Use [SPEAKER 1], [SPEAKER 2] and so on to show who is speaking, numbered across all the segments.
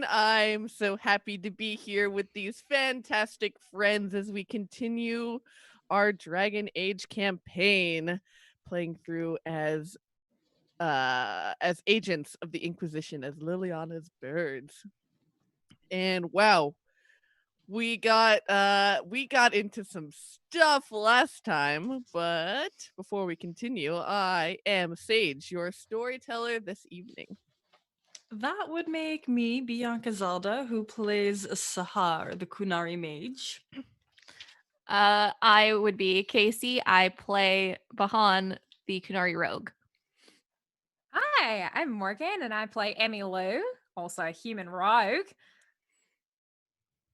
[SPEAKER 1] I'm so happy to be here with these fantastic friends as we continue our Dragon Age campaign, playing through as agents of the Inquisition, as Liliana's birds. And wow, we got into some stuff last time, but before we continue, I am Sage, your storyteller this evening.
[SPEAKER 2] That would make me Bianca Zelda, who plays Saharr, the Kunari mage.
[SPEAKER 3] I would be Casey. I play Bahan, the Kunari rogue.
[SPEAKER 4] Hi, I'm Morgan, and I play Emmylou, also a human rogue.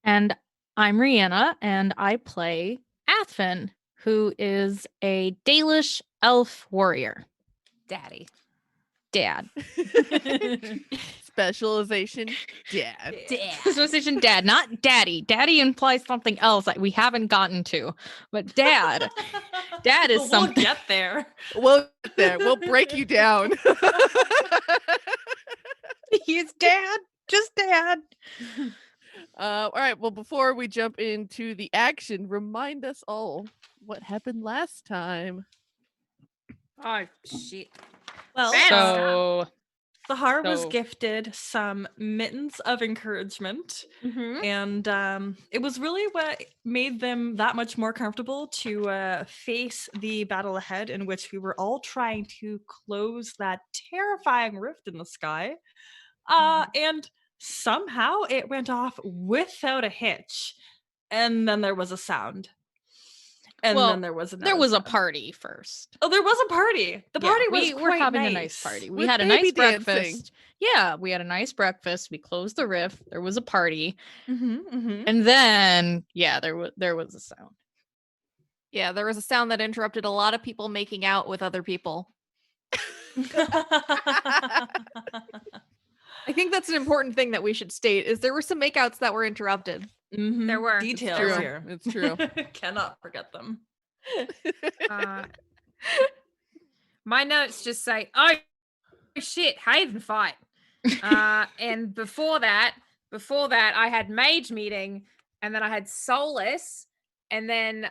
[SPEAKER 5] And I'm Riana, and I play Athven, who is a Dalish elf warrior.
[SPEAKER 4] Daddy.
[SPEAKER 5] Dad.
[SPEAKER 1] Specialization, dad.
[SPEAKER 5] Specialization, dad, not daddy. Daddy implies something else that we haven't gotten to. But dad. Dad is something.
[SPEAKER 2] We'll get there.
[SPEAKER 1] We'll get there. We'll break you down.
[SPEAKER 5] He's dad. Just dad.
[SPEAKER 1] All right. Well, before we jump into the action, remind us all what happened last time.
[SPEAKER 4] Oh, shit.
[SPEAKER 2] Well,
[SPEAKER 5] So
[SPEAKER 2] Saharr was gifted some mittens of encouragement, and it was really what made them that much more comfortable to face the battle ahead, in which we were all trying to close that terrifying rift in the sky. And somehow it went off without a hitch, and then there was a sound. And then there was
[SPEAKER 5] a party first.
[SPEAKER 2] Oh, there was a party. The party was
[SPEAKER 5] we're having a nice party. We had a nice breakfast. Yeah, we had a nice breakfast. We closed the rift. There was a party, and then there was a sound.
[SPEAKER 3] Yeah, there was a sound that interrupted a lot of people making out with other people. I think that's an important thing that we should state. Is there were some makeouts that were interrupted.
[SPEAKER 4] There were
[SPEAKER 2] details here.
[SPEAKER 1] It's true.
[SPEAKER 2] Cannot forget them.
[SPEAKER 4] My notes just say, "Oh shit, Haven fight." And before that, I had Mage meeting, and then I had Soulless, and then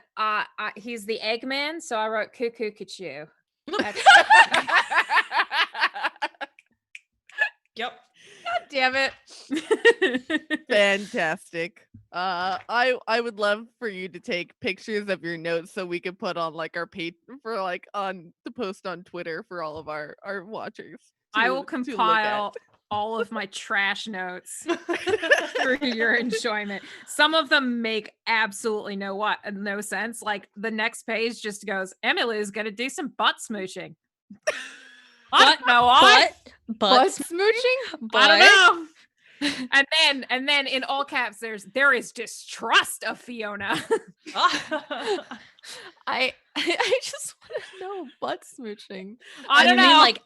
[SPEAKER 4] he's the Eggman, so I wrote Cuckoo Cuckoo.
[SPEAKER 2] Yep.
[SPEAKER 3] God damn it.
[SPEAKER 1] Fantastic. I would love for you to take pictures of your notes so we could put on like our page for like on the post on Twitter for all of our watchers.
[SPEAKER 4] I will compile all of my trash notes for your enjoyment. Some of them make absolutely no sense. Like the next page just goes, Emmylou's gonna do some butt smooching.
[SPEAKER 5] Butt
[SPEAKER 3] smooching?
[SPEAKER 4] I don't know. And then in all caps there is distrust of Fiona.
[SPEAKER 3] I just want to know butt smooching.
[SPEAKER 4] I don't know.
[SPEAKER 5] Mean like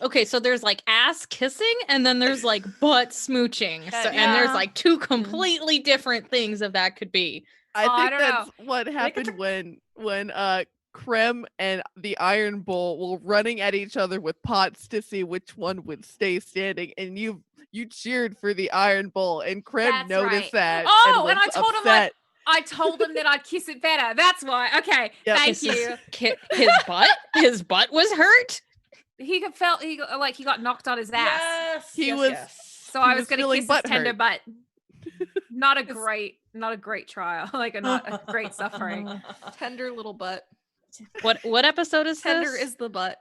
[SPEAKER 5] okay, so there's like ass kissing and then there's like butt smooching. And there's like two completely different things that could be.
[SPEAKER 1] I think that's what happened when Krem and the Iron Bull were running at each other with pots to see which one would stay standing, and you cheered for the Iron Bull, and Krem noticed that.
[SPEAKER 4] Oh, and
[SPEAKER 1] I
[SPEAKER 4] told him that I'd kiss it better. That's why. Okay, thank you.
[SPEAKER 5] His butt was hurt.
[SPEAKER 4] He got knocked on his ass.
[SPEAKER 2] Yes,
[SPEAKER 4] So I was going to kiss his tender butt. Not a great trial. Not a great suffering.
[SPEAKER 3] Tender little butt.
[SPEAKER 5] What episode is
[SPEAKER 3] Tender
[SPEAKER 5] this?
[SPEAKER 3] is the butt.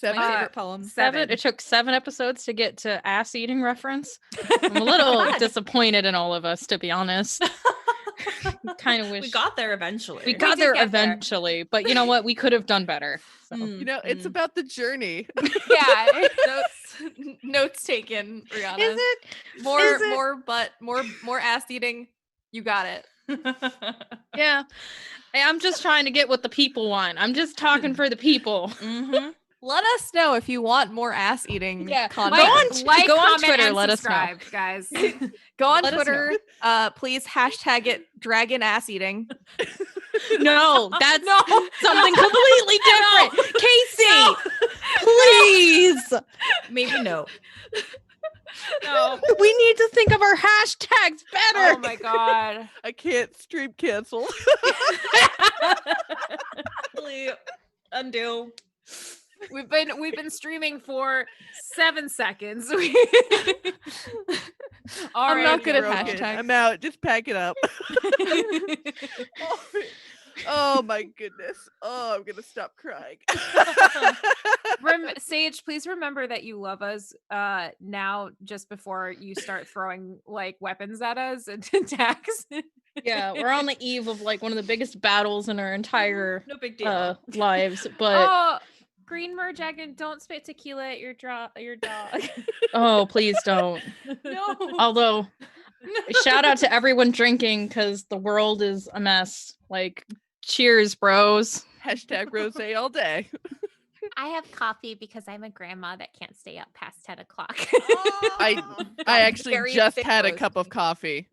[SPEAKER 1] 7.
[SPEAKER 3] My favorite poem.
[SPEAKER 4] 7.
[SPEAKER 5] It took 7 episodes to get to ass eating reference. I'm a little disappointed in all of us, to be honest. Kind of wish
[SPEAKER 2] we got there eventually.
[SPEAKER 5] We got there eventually, but you know what? We could have done better. So.
[SPEAKER 1] It's about the journey.
[SPEAKER 3] Yeah, notes taken, Riana.
[SPEAKER 5] Is it
[SPEAKER 3] more butt, more ass eating? You got it.
[SPEAKER 5] Yeah. Hey, I'm just trying to get what the people want. I'm just talking for the people.
[SPEAKER 3] Let us know if you want more ass eating content.
[SPEAKER 5] Go on Twitter. Let us know,
[SPEAKER 4] guys.
[SPEAKER 3] Go on Twitter. Please hashtag it dragon ass eating.
[SPEAKER 5] No, that's something completely different. Casey, please.
[SPEAKER 2] Maybe no.
[SPEAKER 5] No, we need to think our hashtags better.
[SPEAKER 4] Oh my god.
[SPEAKER 1] I can't stream cancel.
[SPEAKER 2] Undo.
[SPEAKER 4] We've been streaming for 7 seconds.
[SPEAKER 3] I'm not good at
[SPEAKER 1] Broken.
[SPEAKER 3] hashtags.
[SPEAKER 1] I'm out. Just pack it up. Oh my goodness. Oh, I'm gonna stop crying.
[SPEAKER 4] Sage, please remember that you love us now just before you start throwing like weapons at us and attacks.
[SPEAKER 5] Yeah, we're on the eve of like one of the biggest battles in our entire
[SPEAKER 2] No big deal.
[SPEAKER 5] lives, but
[SPEAKER 4] Oh, Green Merjagon, don't spit tequila at your dog.
[SPEAKER 5] oh, please don't.
[SPEAKER 2] No.
[SPEAKER 5] Although, shout out to everyone drinking because the world is a mess. Like, cheers, bros.
[SPEAKER 1] Hashtag rose all day.
[SPEAKER 4] I have coffee because I'm a grandma that can't stay up past 10 o'clock.
[SPEAKER 1] I actually
[SPEAKER 3] Very
[SPEAKER 1] just
[SPEAKER 3] thick
[SPEAKER 1] had a
[SPEAKER 3] roast.
[SPEAKER 1] cup of coffee.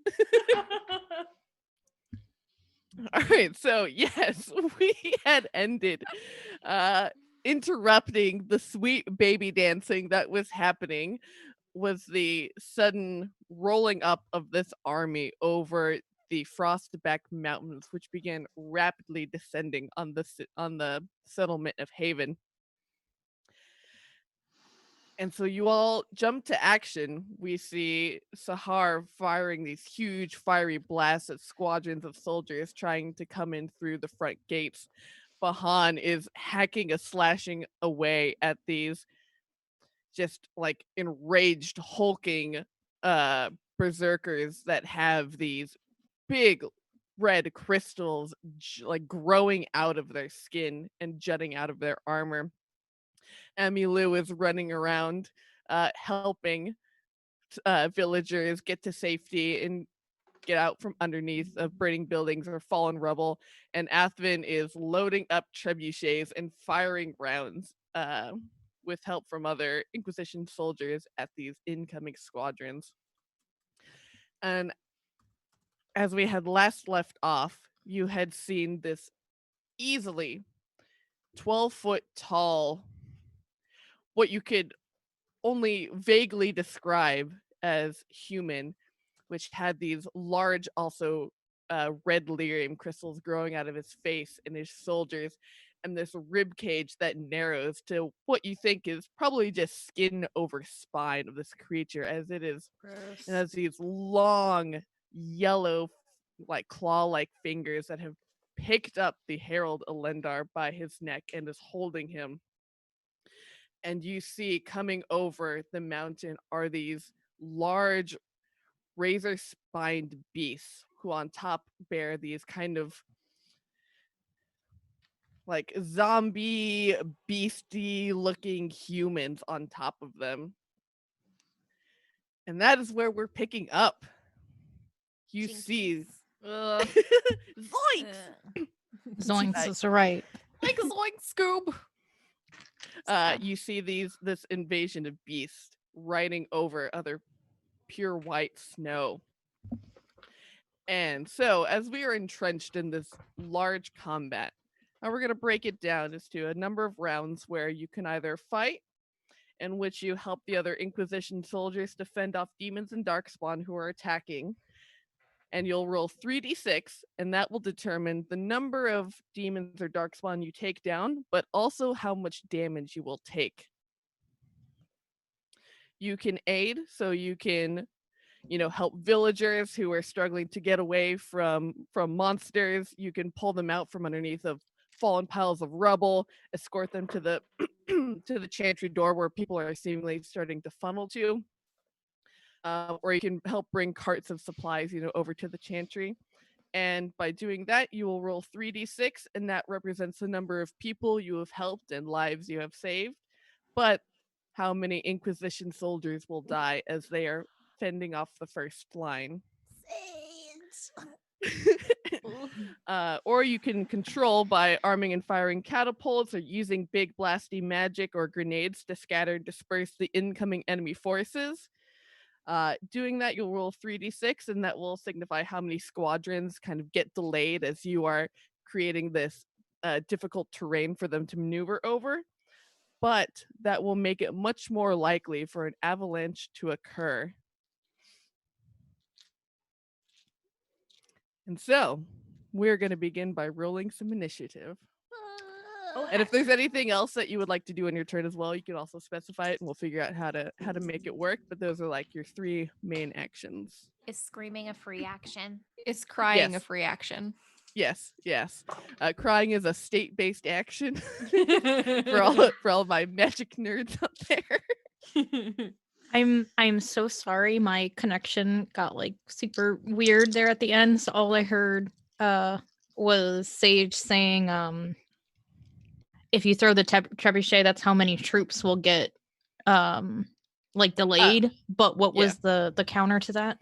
[SPEAKER 1] All right, so yes, we had ended interrupting the sweet baby dancing that was happening was the sudden rolling up of this army over the Frostback Mountains, which began rapidly descending on the settlement of Haven. And so you all jump to action. We see Saharr firing these huge fiery blasts at squadrons of soldiers trying to come in through the front gates. Bahan is hacking and slashing away at these just like enraged, hulking berserkers that have these big red crystals like growing out of their skin and jutting out of their armor. Emmylou is running around helping villagers get to safety and get out from underneath of burning buildings or fallen rubble. And Athven is loading up trebuchets and firing rounds with help from other Inquisition soldiers at these incoming squadrons. And as we had last left off, you had seen this easily 12-foot tall, what you could only vaguely describe as human, which had these large, also red lyrium crystals growing out of his face and his shoulders, and this rib cage that narrows to what you think is probably just skin over spine of this creature, as it is. It has these long, yellow, like claw-like fingers that have picked up the Herald Elendar by his neck and is holding him. And you see coming over the mountain are these large razor-spined beasts who on top bear these kind of like zombie beastie looking humans on top of them. And that is where we're picking up. You see Zoinks!
[SPEAKER 5] Zoinks is right.
[SPEAKER 3] Like Zoink Scoob.
[SPEAKER 1] You see this invasion of beasts riding over other pure white snow. And so as we are entrenched in this large combat, now we're going to break it down as to a number of rounds where you can either fight, in which you help the other Inquisition soldiers to fend off demons and darkspawn who are attacking, and you'll roll 3d6, and that will determine the number of demons or darkspawn you take down, but also how much damage you will take. You can aid, so you can, help villagers who are struggling to get away from monsters. You can pull them out from underneath of fallen piles of rubble, escort them to the to the chantry door where people are seemingly starting to funnel to. Or you can help bring carts of supplies, over to the chantry. And by doing that, you will roll 3d6, and that represents the number of people you have helped and lives you have saved. But how many Inquisition soldiers will die as they are fending off the first line. Or you can control by arming and firing catapults or using big blasty magic or grenades to scatter and disperse the incoming enemy forces. Doing that, you'll roll 3d6, and that will signify how many squadrons kind of get delayed as you are creating this difficult terrain for them to maneuver over. But that will make it much more likely for an avalanche to occur. And so we're going to begin by rolling some initiative.
[SPEAKER 2] Oh,
[SPEAKER 1] And if there's anything else that you would like to do on your turn as well, you can also specify it and we'll figure out how to make it work. But those are like your 3 main actions.
[SPEAKER 4] Is screaming a free action?
[SPEAKER 3] Is crying a
[SPEAKER 1] Yes.
[SPEAKER 3] free action?
[SPEAKER 1] Yes. Crying is a state-based action for all of my magic nerds out there.
[SPEAKER 5] I'm so sorry. My connection got like super weird there at the end. So all I heard was Sage saying, if you throw the trebuchet, that's how many troops will get like delayed. But what was the counter to that?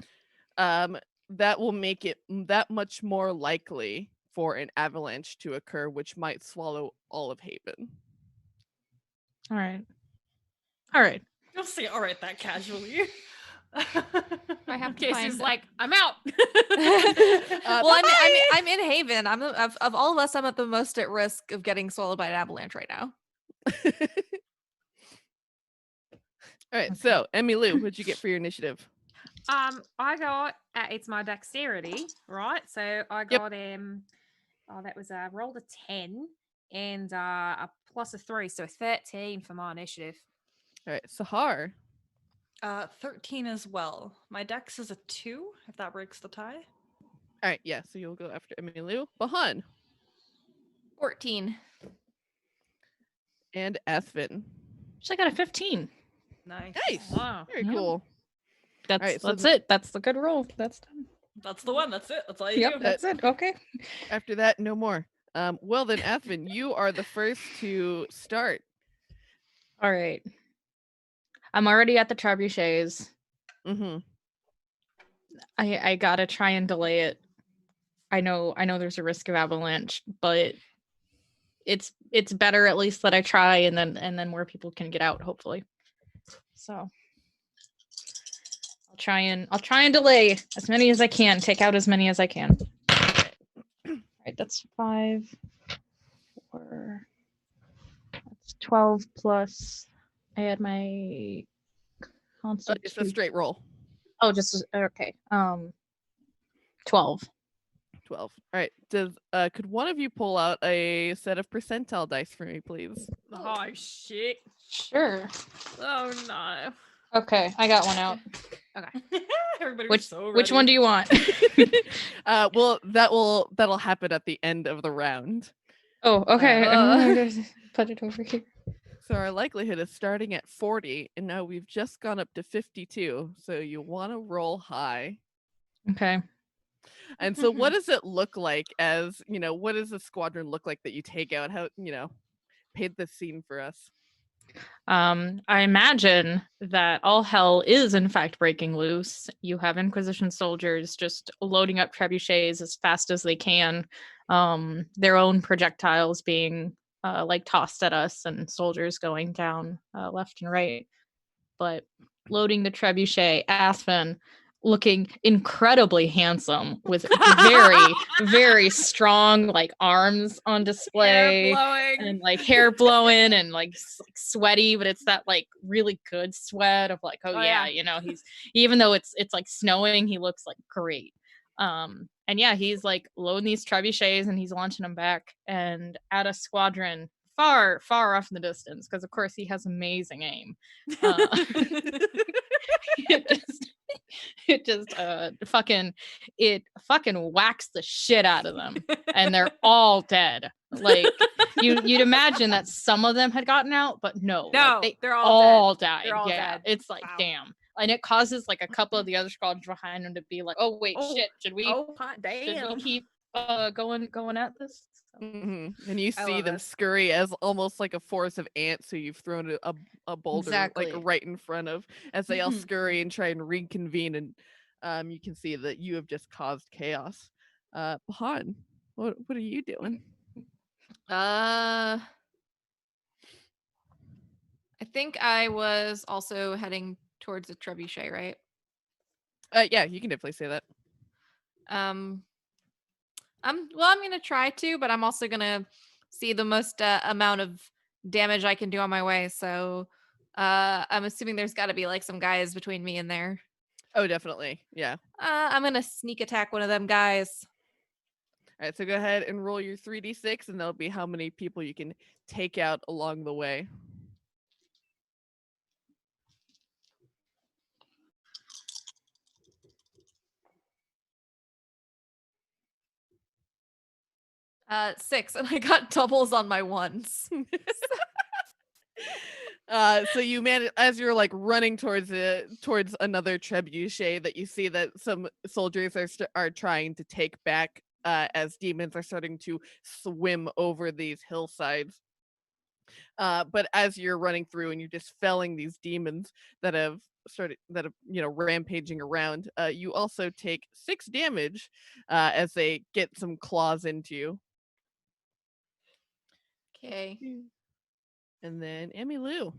[SPEAKER 1] That will make it that much more likely for an avalanche to occur, which might swallow all of Haven.
[SPEAKER 5] All right.
[SPEAKER 2] You'll say all right that casually.
[SPEAKER 3] I have to
[SPEAKER 4] Casey's
[SPEAKER 3] find.
[SPEAKER 4] like, I'm out.
[SPEAKER 3] Well, I'm in Haven. I'm of all of us, I'm at the most at risk of getting swallowed by an avalanche right now.
[SPEAKER 1] All right, so Emmylou, what'd you get for your initiative?
[SPEAKER 4] I got it's my dexterity, right? So I got that was rolled a 10 and a plus a 3, so 13 for my initiative.
[SPEAKER 1] All right, Saharr.
[SPEAKER 2] 13 as well. My dex is a 2, if that breaks the tie.
[SPEAKER 1] All right, yeah, so you'll go after Emmylou. Bahan
[SPEAKER 3] 14.
[SPEAKER 1] and Athven.
[SPEAKER 5] So I got a 15.
[SPEAKER 2] Nice.
[SPEAKER 4] Wow.
[SPEAKER 1] Very
[SPEAKER 5] Yeah.
[SPEAKER 1] cool.
[SPEAKER 5] That's
[SPEAKER 1] All right, so
[SPEAKER 5] that's it. That's the good roll. That's done.
[SPEAKER 2] That's the one. That's it. That's all you do.
[SPEAKER 5] That's it. Okay.
[SPEAKER 1] After that, no more. Well then, Athven, you are the first to start.
[SPEAKER 5] All right. I'm already at the trebuchets.
[SPEAKER 1] Mm-hmm.
[SPEAKER 5] I gotta try and delay it. I know there's a risk of avalanche, but it's better at least that I try and then more people can get out, hopefully. So I'll try and delay as many as I can, take out as many as I can. All right, that's 5, 4, that's 12 plus I had my constitution.
[SPEAKER 1] It's a straight roll.
[SPEAKER 5] Oh, just okay. 12.
[SPEAKER 1] 12. All right. Could one of you pull out a set of percentile dice for me, please?
[SPEAKER 4] Oh shit.
[SPEAKER 5] Sure.
[SPEAKER 4] Oh no.
[SPEAKER 5] Okay, I got one out.
[SPEAKER 2] Everybody was
[SPEAKER 5] Which one do you want?
[SPEAKER 1] Well, that'll happen at the end of the round.
[SPEAKER 5] Oh, okay. Put it over here.
[SPEAKER 1] So our likelihood is starting at 40, and now we've just gone up to 52. So you want to roll high.
[SPEAKER 5] Okay.
[SPEAKER 1] And so what does it look like as, what does the squadron look like that you take out? How, paint the scene for us.
[SPEAKER 5] I imagine that all hell is in fact breaking loose. You have Inquisition soldiers just loading up trebuchets as fast as they can. Their own projectiles being like tossed at us and soldiers going down left and right. But loading the trebuchet, Athven looking incredibly handsome with very, very strong like arms on display and like hair blowing and like sweaty, but it's that like really good sweat of like, he's, even though it's like snowing, he looks like great. And yeah, he's like loading these trebuchets and he's launching them back and at a squadron far, far off in the distance because of course he has amazing aim. It just fucking whacks the shit out of them and they're all dead. Like you'd imagine that some of them had gotten out, but no, like,
[SPEAKER 4] they're all dead.
[SPEAKER 5] died.
[SPEAKER 4] They're all
[SPEAKER 5] yeah,
[SPEAKER 4] dead.
[SPEAKER 5] it's like
[SPEAKER 4] Wow.
[SPEAKER 5] Damn. And it causes like a couple of the other squadrons behind them to be like, oh wait, shit, should we keep going at this?
[SPEAKER 1] Mm-hmm. And you see them scurry as almost like a forest of ants who you've thrown a boulder like right in front of as they all scurry and try and reconvene, and you can see that you have just caused chaos. Bahan, what are you doing?
[SPEAKER 3] I think I was also heading towards the trebuchet, right?
[SPEAKER 1] Yeah, you can definitely say that.
[SPEAKER 3] I'm gonna try to, but I'm also gonna see the most amount of damage I can do on my way. So I'm assuming there's got to be like some guys between me and there.
[SPEAKER 1] Oh, definitely. Yeah.
[SPEAKER 3] I'm gonna sneak attack one of them guys.
[SPEAKER 1] All right, so go ahead and roll your 3d6, and that'll be how many people you can take out along the way.
[SPEAKER 3] Six, and I got doubles on my ones.
[SPEAKER 1] So you manage, as you're like running towards another trebuchet that you see that some soldiers are trying to take back, as demons are starting to swim over these hillsides. But as you're running through and you're just felling these demons that have rampaging around, you also take 6 damage as they get some claws into you.
[SPEAKER 3] Okay.
[SPEAKER 1] And then Emmylou.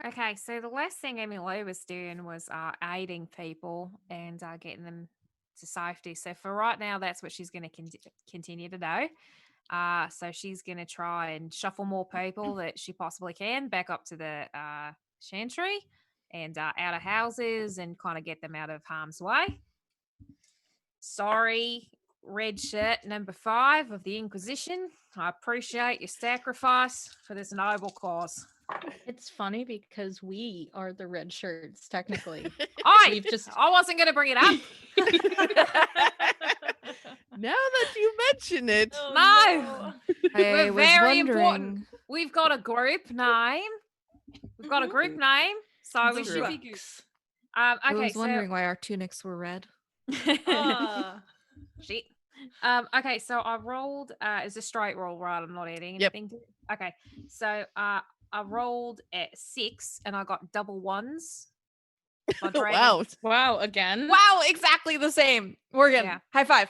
[SPEAKER 4] Okay, so the last thing Emmylou was doing was aiding people and getting them to safety. So for right now, that's what she's going to continue to do. So she's going to try and shuffle more people that she possibly can back up to the chantry and out of houses and kind of get them out of harm's way. Sorry, red shirt number 5 of the Inquisition. I appreciate your sacrifice for this noble cause.
[SPEAKER 5] It's funny because we are the red shirts, technically.
[SPEAKER 4] I wasn't going to bring it up.
[SPEAKER 1] Now that you mention it.
[SPEAKER 4] No.
[SPEAKER 3] I
[SPEAKER 4] We're
[SPEAKER 3] was
[SPEAKER 4] very
[SPEAKER 3] wondering.
[SPEAKER 4] important. We've got a group name. So we should be good.
[SPEAKER 3] I
[SPEAKER 4] Okay,
[SPEAKER 3] was wondering why our tunics were red.
[SPEAKER 4] Shit. Okay, so I rolled. It's a straight roll, right? I'm not adding
[SPEAKER 1] Yep.
[SPEAKER 4] anything to it. Okay, so I rolled at 6 and I got double ones. My dragon-
[SPEAKER 1] Wow.
[SPEAKER 5] Wow, again?
[SPEAKER 3] Wow, exactly the same. Morgan,
[SPEAKER 4] Yeah.
[SPEAKER 3] high five.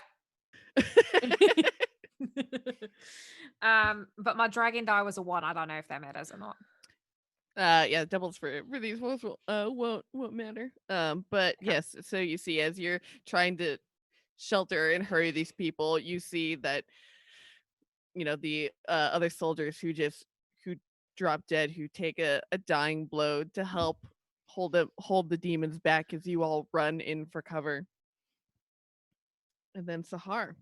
[SPEAKER 4] But my dragon die was a 1. I don't know if that matters or not.
[SPEAKER 1] Yeah, doubles for these rolls won't matter. But yes, so you see, as you're trying to shelter and hurry these people, you see that the other soldiers who drop dead, who take a dying blow to help hold the demons back as you all run in for cover. And then Saharr.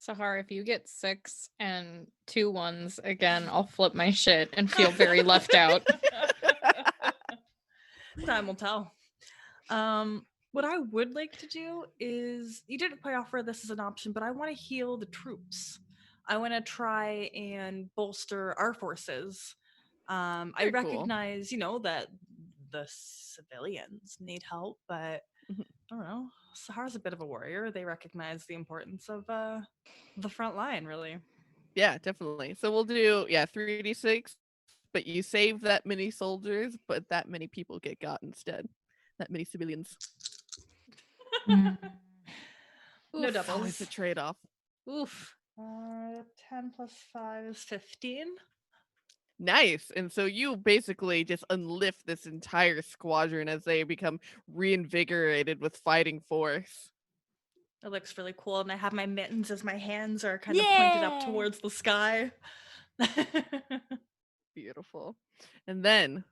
[SPEAKER 5] Saharr, if you get 6 and 2 ones again, I'll flip my shit and feel very left out.
[SPEAKER 2] Time will tell. What I would like to do is, you didn't quite offer this as an option, but I want to heal the troops. I want to try and bolster our forces. I
[SPEAKER 1] Very cool.
[SPEAKER 2] recognize, that the civilians need help, but I don't know. Sahar's a bit of a warrior. They recognize the importance of the front line, really.
[SPEAKER 1] Yeah, definitely. So we'll do 3d6, but you save that many soldiers, but that many people get got instead. That many civilians.
[SPEAKER 2] No
[SPEAKER 1] Oof,
[SPEAKER 2] doubles.
[SPEAKER 1] always a trade-off.
[SPEAKER 3] Oof.
[SPEAKER 2] 10 plus 5 is 15.
[SPEAKER 1] Nice. And so you basically just unlift this entire squadron as they become reinvigorated with fighting force.
[SPEAKER 2] It looks really cool, and I have my mittens as my hands are kind of pointed up towards the sky.
[SPEAKER 1] Beautiful. And then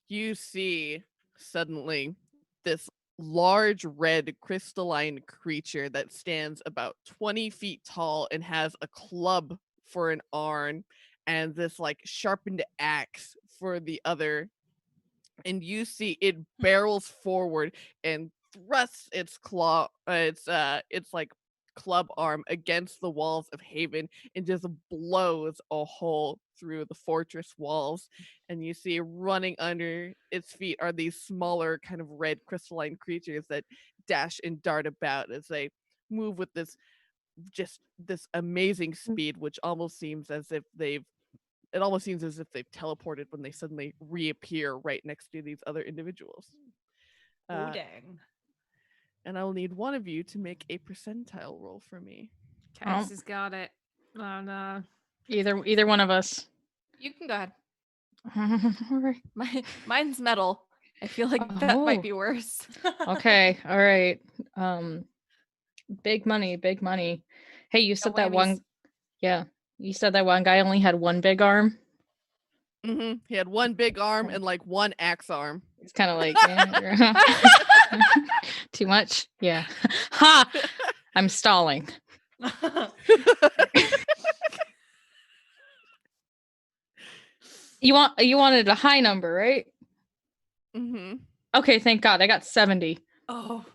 [SPEAKER 1] you see suddenly this large red crystalline creature that stands about 20 feet tall and has a club for an arm and this like sharpened axe for the other. And you see it barrels forward and thrusts its claw, its like club arm against the walls of Haven and just blows a hole through the fortress walls. And you see running under its feet are these smaller kind of red crystalline creatures that dash and dart about as they move with this amazing speed, which almost seems as if they've teleported when they suddenly reappear right next to these other individuals.
[SPEAKER 2] Oh, dang.
[SPEAKER 1] And I will need one of you to make a percentile roll for me.
[SPEAKER 4] Case has got it. Oh no.
[SPEAKER 5] Either one of us.
[SPEAKER 3] You can go ahead.
[SPEAKER 5] All right.
[SPEAKER 3] Mine's metal. I feel like that might be worse.
[SPEAKER 5] Okay. All right. Big money. Hey, you said that one. Yeah. You said that one guy only had one big arm.
[SPEAKER 1] Mm-hmm. He had one big arm and like one axe arm.
[SPEAKER 5] It's kind of like too much. Yeah. Ha! I'm stalling. You wanted a high number, right?
[SPEAKER 1] Mm-hmm.
[SPEAKER 5] Okay, thank God. I got 70.
[SPEAKER 2] Oh.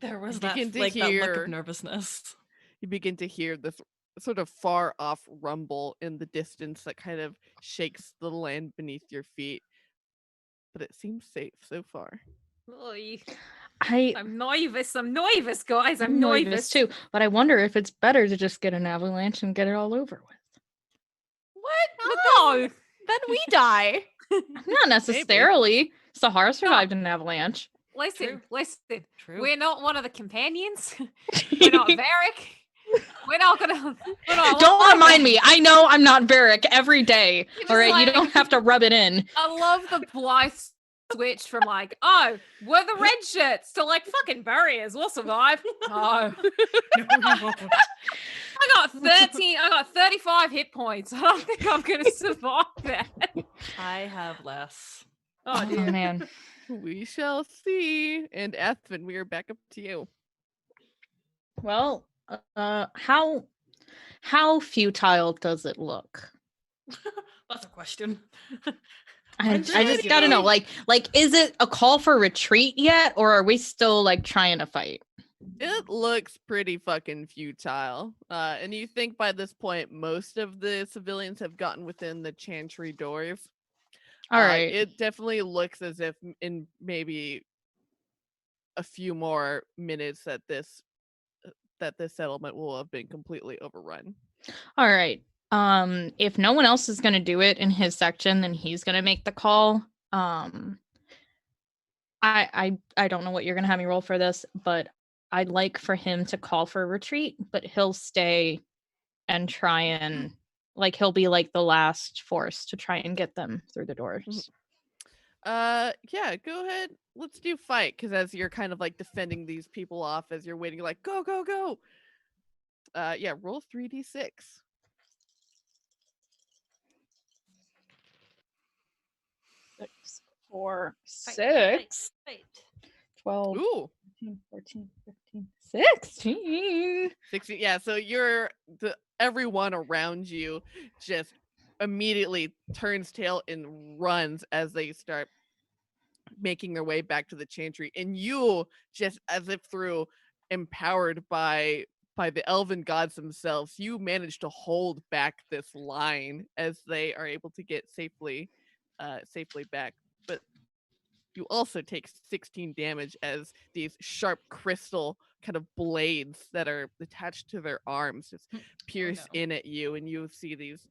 [SPEAKER 2] There was that
[SPEAKER 1] begin to
[SPEAKER 2] that look
[SPEAKER 1] hear-
[SPEAKER 2] of nervousness.
[SPEAKER 1] You begin to hear this sort of far off rumble in the distance that kind of shakes the land beneath your feet. But it seems safe so far.
[SPEAKER 4] Oy.
[SPEAKER 5] I'm
[SPEAKER 4] I'm nervous, guys. I'm
[SPEAKER 5] nervous
[SPEAKER 4] nervous.
[SPEAKER 5] too, but I wonder if it's better to just get an avalanche and get it all over with.
[SPEAKER 3] What?
[SPEAKER 4] No.
[SPEAKER 3] Then we die.
[SPEAKER 5] Not necessarily. Saharr survived an avalanche.
[SPEAKER 4] Listen.
[SPEAKER 2] True.
[SPEAKER 4] We're not one of the companions. We're not Varric. We're not gonna.
[SPEAKER 5] Don't remind me. I know I'm not Varric every day.
[SPEAKER 4] Just
[SPEAKER 5] All right, you
[SPEAKER 4] like-
[SPEAKER 5] don't have to rub it in.
[SPEAKER 4] I love the blithe switch from like, oh, we're the red shirts to like fucking barriers. We'll survive. No. I got 13. I got 35 hit points. I don't think I'm gonna survive that.
[SPEAKER 2] I have less.
[SPEAKER 4] Oh
[SPEAKER 5] Oh
[SPEAKER 4] dear.
[SPEAKER 5] man.
[SPEAKER 1] We shall see. And Athven, we are back up to you.
[SPEAKER 5] Well, how futile does it look?
[SPEAKER 2] That's a question.
[SPEAKER 5] I
[SPEAKER 2] I'm
[SPEAKER 5] just
[SPEAKER 2] trying
[SPEAKER 5] gotta
[SPEAKER 2] to-
[SPEAKER 5] know, like, is it a call for retreat yet, or are we still like trying to fight?
[SPEAKER 1] It looks pretty fucking futile. And you think by this point, most of the civilians have gotten within the chantry doors.
[SPEAKER 5] All right.
[SPEAKER 1] It definitely looks as if in maybe a few more minutes that this settlement will have been completely overrun.
[SPEAKER 5] All right. If no one else is gonna do it in his section, then he's gonna make the call. I don't know what you're gonna have me roll for this, but I'd like for him to call for a retreat, but he'll stay and try and he'll be like the last force to try and get them through the doors.
[SPEAKER 1] Yeah, go ahead. Let's do fight, because as you're kind of like defending these people off as you're waiting, like go, go, go. Yeah, roll 3d6.
[SPEAKER 5] 6, 4,
[SPEAKER 4] Fight,
[SPEAKER 5] 6,
[SPEAKER 4] fight.
[SPEAKER 5] 12,
[SPEAKER 1] Ooh,
[SPEAKER 5] 13, 14, 15, 16.
[SPEAKER 1] 60. Yeah, so everyone around you just immediately turns tail and runs as they start making their way back to the chantry, and you, just as if through empowered by the elven gods themselves, you manage to hold back this line as they are able to get safely back. But you also take 16 damage as these sharp crystal kind of blades that are attached to their arms just pierce in at you, and you see these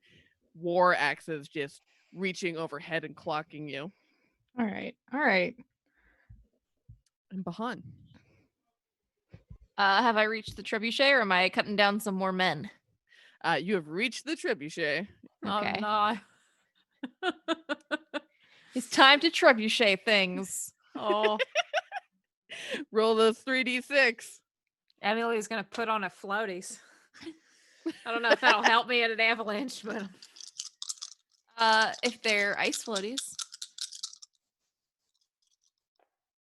[SPEAKER 1] war axes just reaching overhead and clocking you.
[SPEAKER 5] All right.
[SPEAKER 1] And Bahan.
[SPEAKER 3] Have I reached the trebuchet, or am I cutting down some more men?
[SPEAKER 1] You have reached the trebuchet.
[SPEAKER 3] Okay.
[SPEAKER 4] Oh no.
[SPEAKER 3] It's time to trebuchet things.
[SPEAKER 4] Oh,
[SPEAKER 1] Roll those 3d6.
[SPEAKER 4] Emmylou's gonna put on her floaties. I don't know if that'll help me at an avalanche, but
[SPEAKER 3] If they're ice floaties.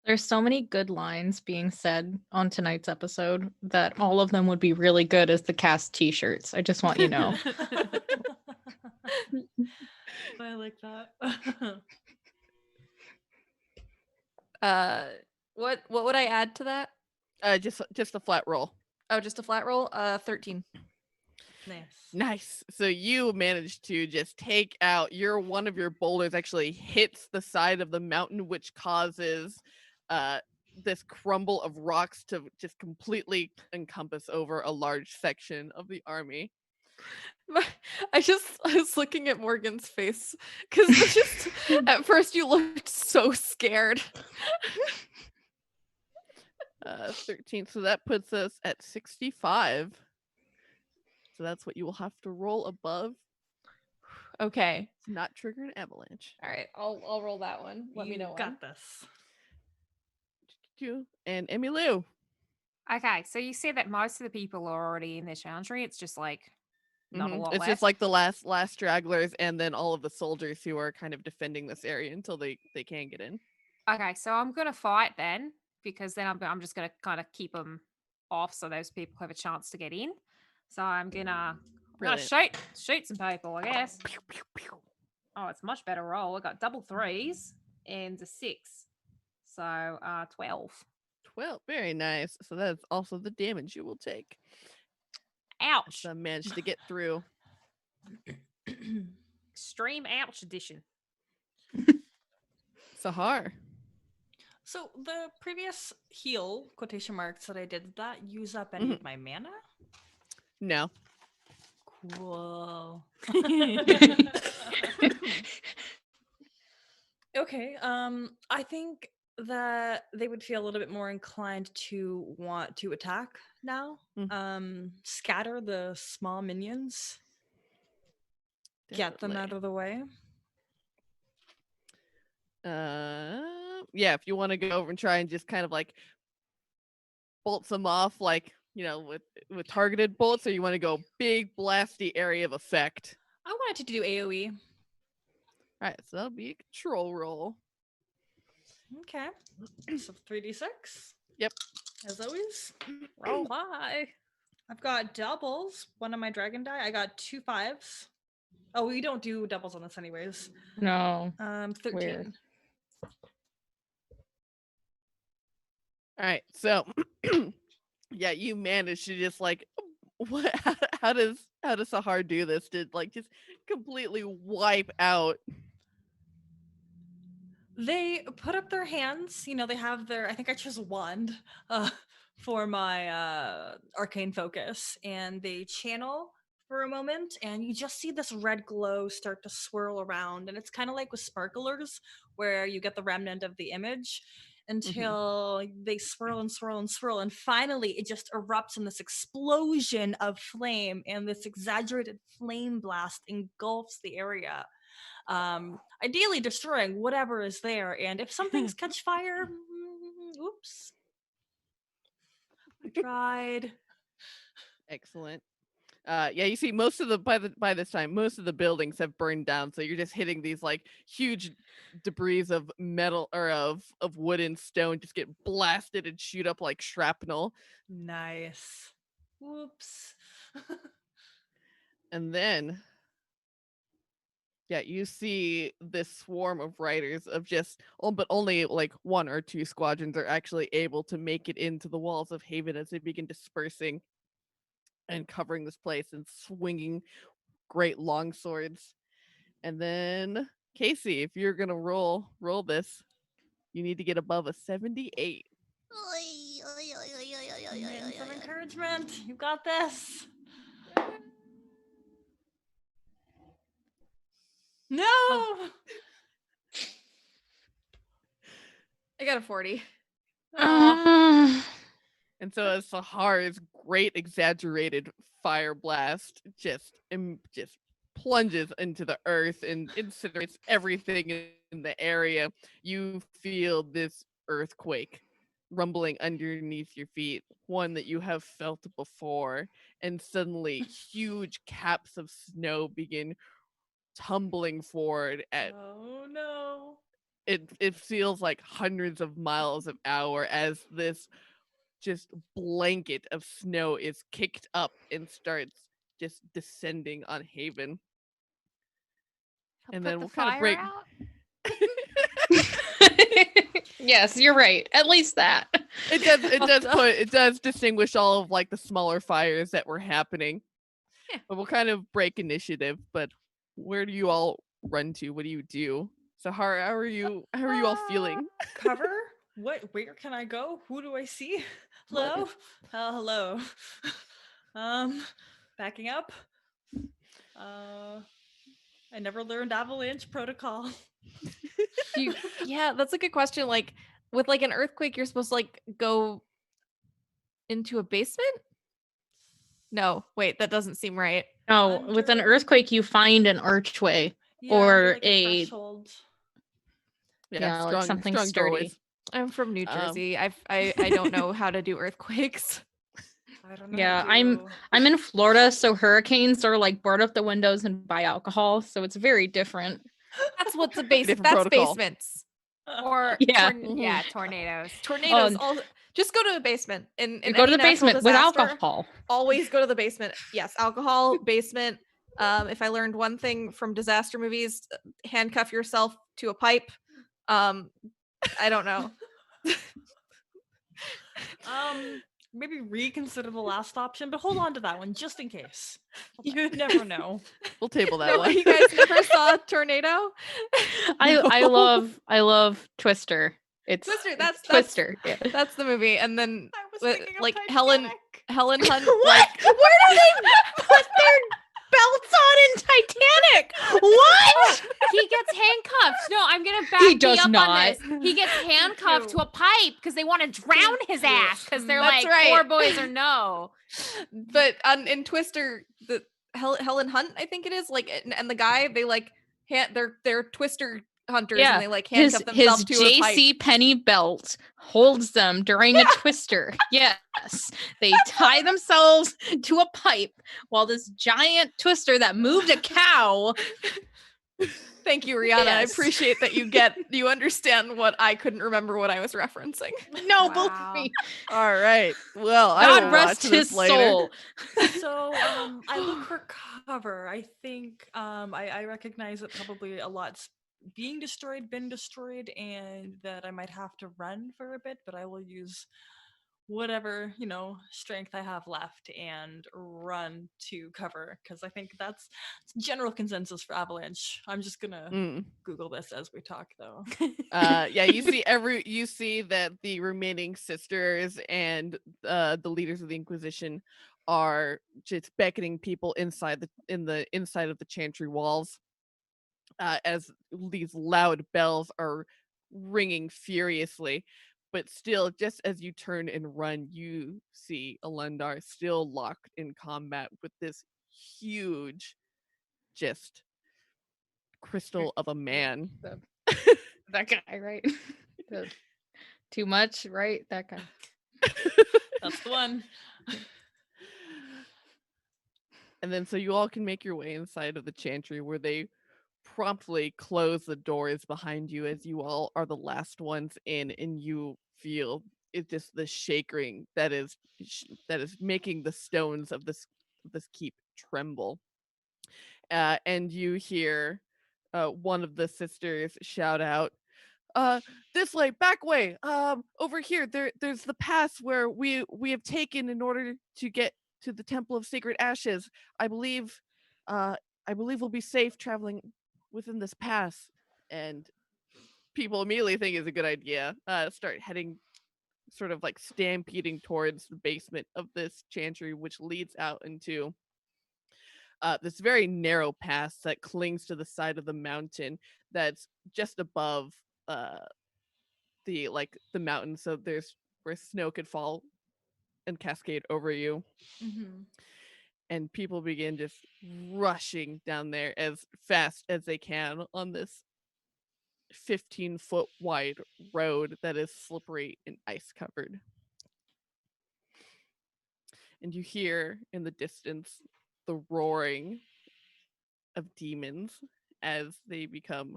[SPEAKER 5] There's so many good lines being said on tonight's episode that all of them would be really good as the cast t-shirts. I just want you to know.
[SPEAKER 2] I like that.
[SPEAKER 3] What would I add to that?
[SPEAKER 1] Just a flat roll.
[SPEAKER 3] Oh, just a flat roll? 13.
[SPEAKER 2] Nice.
[SPEAKER 1] Nice. So you managed to just take out one of your boulders actually hits the side of the mountain, which causes this crumble of rocks to just completely encompass over a large section of the army.
[SPEAKER 3] I was looking at Morgan's face because just at first you looked so scared.
[SPEAKER 1] 13. So that puts us at 65. So that's what you will have to roll above
[SPEAKER 3] Okay.
[SPEAKER 1] to not trigger an avalanche.
[SPEAKER 3] All right. I'll roll that one. Let me
[SPEAKER 2] You
[SPEAKER 3] know.
[SPEAKER 2] got this.
[SPEAKER 1] And Emmylou.
[SPEAKER 4] okay. So you said that most of the people are already in their chantry. It's just like not a lot
[SPEAKER 1] It's
[SPEAKER 4] left.
[SPEAKER 1] just like the last stragglers, and then all of the soldiers who are kind of defending this area until they can get in.
[SPEAKER 4] Okay, so I'm gonna fight then, because then I'm just gonna kind of keep them off so those people have a chance to get in. So I'm gonna
[SPEAKER 1] Brilliant.
[SPEAKER 4] shoot some people, I guess. Oh, it's a much better roll. I got double 3s and a 6. So 12.
[SPEAKER 1] 12. Very nice. So that's also the damage you will take.
[SPEAKER 4] Ouch.
[SPEAKER 1] So managed to get through.
[SPEAKER 4] Extreme ouch edition.
[SPEAKER 1] Saharr.
[SPEAKER 2] So the previous heal quotation marks that I did that use up any of my mana?
[SPEAKER 1] No.
[SPEAKER 2] Cool. Okay. I think that they would feel a little bit more inclined to want to attack now. Scatter the small minions. Get them out of the way.
[SPEAKER 1] Yeah, if you want to go over and try and just kind of like bolt some off, like, you know, with targeted bolts, or you want to go big blasty area of effect.
[SPEAKER 2] I wanted to do AoE.
[SPEAKER 1] All right, so that'll be a control roll.
[SPEAKER 2] Okay. So 3d6.
[SPEAKER 1] Yep.
[SPEAKER 2] As always.
[SPEAKER 3] Roll high.
[SPEAKER 2] I've got doubles. One on my dragon die. I got 2 5s. Oh, we don't do doubles on this anyways.
[SPEAKER 5] No.
[SPEAKER 2] 13.
[SPEAKER 5] Weird.
[SPEAKER 1] All right, so yeah, you managed to just like, what? How does Saharr do this? Did like just completely wipe out?
[SPEAKER 2] They put up their hands. You know, they have their. I think I chose a wand for my arcane focus, and they channel for a moment, and you just see this red glow start to swirl around, and it's kind of like with sparklers, where you get the remnant of the image. Until they swirl and swirl and swirl, and finally it just erupts in this explosion of flame, and this exaggerated flame blast engulfs the area, ideally destroying whatever is there. And if some things catch fire, oops, I tried.
[SPEAKER 1] Excellent. Yeah, you see most of the by this time, most of the buildings have burned down, so you're just hitting these like huge debris of metal or of wood and stone just get blasted and shoot up like shrapnel.
[SPEAKER 2] Nice. Whoops.
[SPEAKER 1] And then yeah, you see this swarm of riders of just but only like 1 or 2 squadrons are actually able to make it into the walls of Haven as they begin dispersing and covering this place and swinging great long swords. And then Casey, if you're gonna roll this, you need to get above a 78.
[SPEAKER 2] Mittens of encouragement. You got this. No.
[SPEAKER 3] I got a 40.
[SPEAKER 1] And so as Sahar's great exaggerated fire blast just plunges into the earth and incinerates everything in the area, you feel this earthquake rumbling underneath your feet, one that you have felt before, and suddenly huge caps of snow begin tumbling forward at
[SPEAKER 2] Oh no.
[SPEAKER 1] it feels like hundreds of miles an hour as this just blanket of snow is kicked up and starts just descending on Haven. And then we'll kind of break
[SPEAKER 3] out.
[SPEAKER 5] Yes, you're right. At least that.
[SPEAKER 1] It does distinguish all of like the smaller fires that were happening.
[SPEAKER 3] Yeah.
[SPEAKER 1] But we'll kind of break initiative. But where do you all run to? What do you do? Saharr, how are you all feeling?
[SPEAKER 2] Cover? Where can I go? Who do I see? Hello? Hello. Backing up. I never learned avalanche protocol.
[SPEAKER 3] Yeah, that's a good question. Like with like an earthquake, you're supposed to like go into a basement? No, wait, that doesn't seem right.
[SPEAKER 5] No, with an earthquake, you find an archway or
[SPEAKER 2] like a threshold.
[SPEAKER 1] Yeah,
[SPEAKER 5] like something
[SPEAKER 1] strong
[SPEAKER 5] sturdy.
[SPEAKER 1] doorways.
[SPEAKER 3] I'm from New Jersey. I don't know how to do earthquakes.
[SPEAKER 2] I don't know.
[SPEAKER 5] Yeah, I'm in Florida, so hurricanes are like board up the windows and buy alcohol, so it's very different.
[SPEAKER 3] That's what's a basement.
[SPEAKER 1] Different
[SPEAKER 3] That's
[SPEAKER 1] protocol.
[SPEAKER 3] basements.
[SPEAKER 4] Or
[SPEAKER 5] Yeah.
[SPEAKER 4] tornadoes.
[SPEAKER 3] Tornadoes. Just go to the basement.
[SPEAKER 5] You go to the basement with alcohol.
[SPEAKER 3] Always go to the basement. Yes, alcohol, basement. If I learned one thing from disaster movies, handcuff yourself to a pipe. I don't know.
[SPEAKER 2] Maybe reconsider the last option, but hold on to that one just in case. You never know.
[SPEAKER 1] We'll table that
[SPEAKER 3] No,
[SPEAKER 1] one.
[SPEAKER 3] you guys never saw Tornado?
[SPEAKER 5] I love Twister. It's
[SPEAKER 3] Twister,
[SPEAKER 5] it's
[SPEAKER 3] that's
[SPEAKER 5] Twister. Yeah.
[SPEAKER 3] That's the movie. And then
[SPEAKER 2] I was
[SPEAKER 3] with,
[SPEAKER 2] thinking of
[SPEAKER 3] like Helen
[SPEAKER 2] Titanic.
[SPEAKER 3] Hunt.
[SPEAKER 5] What?
[SPEAKER 3] Like,
[SPEAKER 5] Where do they put their belts on in Titanic? What?
[SPEAKER 4] He gets handcuffed. No, I'm gonna back
[SPEAKER 5] He
[SPEAKER 4] me
[SPEAKER 5] does
[SPEAKER 4] up
[SPEAKER 5] not.
[SPEAKER 4] on this. He gets handcuffed to a pipe because they want to drown his ass because they're
[SPEAKER 3] That's
[SPEAKER 4] like
[SPEAKER 3] right.
[SPEAKER 4] 4 boys or no.
[SPEAKER 3] but in Twister, the Helen Hunt, I think it is, like, and the guy, they like they're Twister hunters,
[SPEAKER 5] Yeah,
[SPEAKER 3] and they like handcuff
[SPEAKER 5] his
[SPEAKER 3] themselves to a pipe.
[SPEAKER 5] JC Penney belt holds them during a twister. Yes, they tie themselves to a pipe while this giant twister that moved a cow.
[SPEAKER 3] Thank you, Riana. I
[SPEAKER 5] Yes.
[SPEAKER 3] appreciate that you understand what I couldn't remember what I was referencing.
[SPEAKER 5] No,
[SPEAKER 4] Wow.
[SPEAKER 5] believe me.
[SPEAKER 1] All right. Well, I
[SPEAKER 5] God
[SPEAKER 1] will
[SPEAKER 5] rest
[SPEAKER 1] watch this
[SPEAKER 5] his
[SPEAKER 1] later.
[SPEAKER 5] soul.
[SPEAKER 2] So I look for cover. I think I recognize that probably a lot's being destroyed, been destroyed, and that I might have to run for a bit, but I will use whatever, strength I have left and run to cover, because I think that's general consensus for Avalanche. I'm just gonna
[SPEAKER 1] Mm.
[SPEAKER 2] Google this as we talk, though.
[SPEAKER 1] Yeah, you see that the remaining sisters and the leaders of the Inquisition are just beckoning people inside the inside of the chantry walls, as these loud bells are ringing furiously. But still, just as you turn and run, you see Alundar still locked in combat with this huge, just crystal of a man.
[SPEAKER 5] That guy, right? Too much, right? That guy.
[SPEAKER 2] That's the one.
[SPEAKER 1] And then so you all can make your way inside of the chantry, where they promptly close the doors behind you as you all are the last ones in, and you feel it's just the shaking that is making the stones of this keep tremble. And you hear one of the sisters shout out, this way, back way, over here, there's the pass where we have taken in order to get to the Temple of Sacred Ashes. I believe we'll be safe traveling within this pass. And people immediately think it's a good idea. Start heading, sort of like stampeding towards the basement of this chantry, which leads out into this very narrow pass that clings to the side of the mountain that's just above the mountain, so there's where snow could fall and cascade over you.
[SPEAKER 2] Mm-hmm.
[SPEAKER 1] And people begin just rushing down there as fast as they can on this 15-foot wide road that is slippery and ice covered. And you hear in the distance the roaring of demons as they become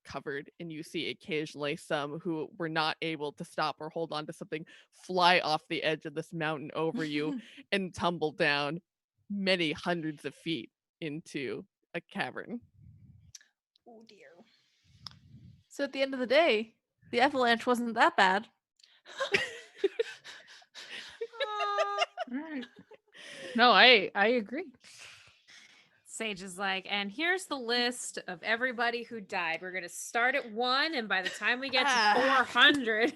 [SPEAKER 1] covered, and you see occasionally some who were not able to stop or hold on to something fly off the edge of this mountain over you and tumble down many hundreds of feet into a cavern.
[SPEAKER 2] Oh dear.
[SPEAKER 3] So at the end of the day, the avalanche wasn't that bad.
[SPEAKER 5] Right. No, I agree.
[SPEAKER 4] Sage is like, and here's the list of everybody who died. We're going to start at 1, and by the time we get to 400...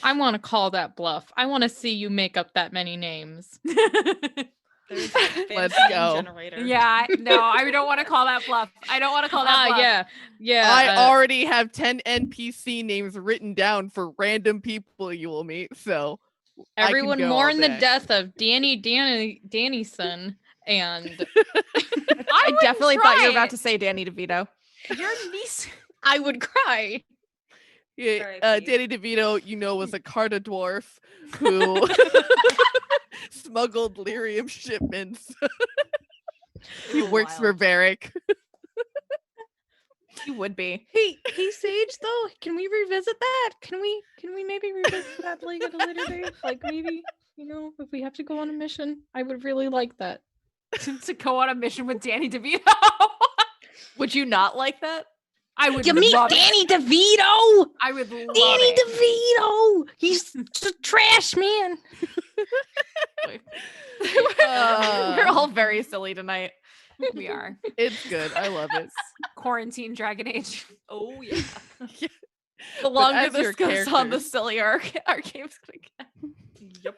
[SPEAKER 5] I want to call that bluff. I want to see you make up that many names.
[SPEAKER 2] There's a
[SPEAKER 1] Let's
[SPEAKER 2] fancy
[SPEAKER 1] go.
[SPEAKER 2] generator.
[SPEAKER 4] Yeah, no, I don't want to call that bluff. I don't want to call that bluff.
[SPEAKER 5] Yeah.
[SPEAKER 1] I already have 10 NPC names written down for random people you will meet, so
[SPEAKER 5] everyone
[SPEAKER 1] go
[SPEAKER 5] mourn
[SPEAKER 1] all
[SPEAKER 5] the
[SPEAKER 1] day.
[SPEAKER 5] death of Dannyson, and
[SPEAKER 3] I definitely thought you were about
[SPEAKER 4] it.
[SPEAKER 3] to say Danny DeVito.
[SPEAKER 4] Your niece.
[SPEAKER 5] I would cry.
[SPEAKER 1] Yeah,
[SPEAKER 2] R.I.P.
[SPEAKER 1] Danny DeVito, was a Carta dwarf who smuggled lyrium shipments. He works for
[SPEAKER 2] Wild.
[SPEAKER 1] Varric.
[SPEAKER 3] You would be.
[SPEAKER 5] Hey, Sage, though, can we revisit that? Can we maybe revisit that like at a later date? Like maybe, if we have to go on a mission, I would really like that.
[SPEAKER 4] To go on a mission with Danny DeVito.
[SPEAKER 3] Would you not like that?
[SPEAKER 4] I would
[SPEAKER 5] You meet
[SPEAKER 4] love
[SPEAKER 5] Danny
[SPEAKER 4] it.
[SPEAKER 5] DeVito!
[SPEAKER 4] I would love
[SPEAKER 5] Danny
[SPEAKER 4] it.
[SPEAKER 5] DeVito! He's just a trash man.
[SPEAKER 3] We're all very silly tonight.
[SPEAKER 4] We are.
[SPEAKER 1] It's good. I love it.
[SPEAKER 4] Quarantine Dragon Age.
[SPEAKER 2] Oh yeah.
[SPEAKER 3] The longer
[SPEAKER 1] as
[SPEAKER 3] this
[SPEAKER 1] your
[SPEAKER 3] goes on, the
[SPEAKER 1] characters-
[SPEAKER 3] sillier our game's gonna get.
[SPEAKER 2] Yep.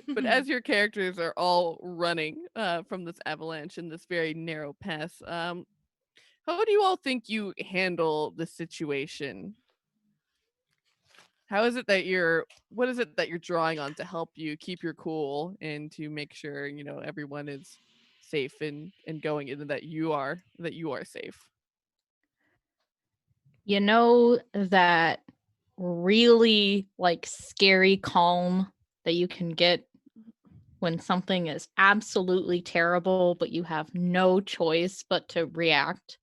[SPEAKER 1] But as your characters are all running from this avalanche in this very narrow pass, how do you all think you handle the situation? How is it that what is it that you're drawing on to help you keep your cool and to make sure, everyone is safe and going into that you are safe?
[SPEAKER 5] That really like scary calm that you can get when something is absolutely terrible, but you have no choice but to react.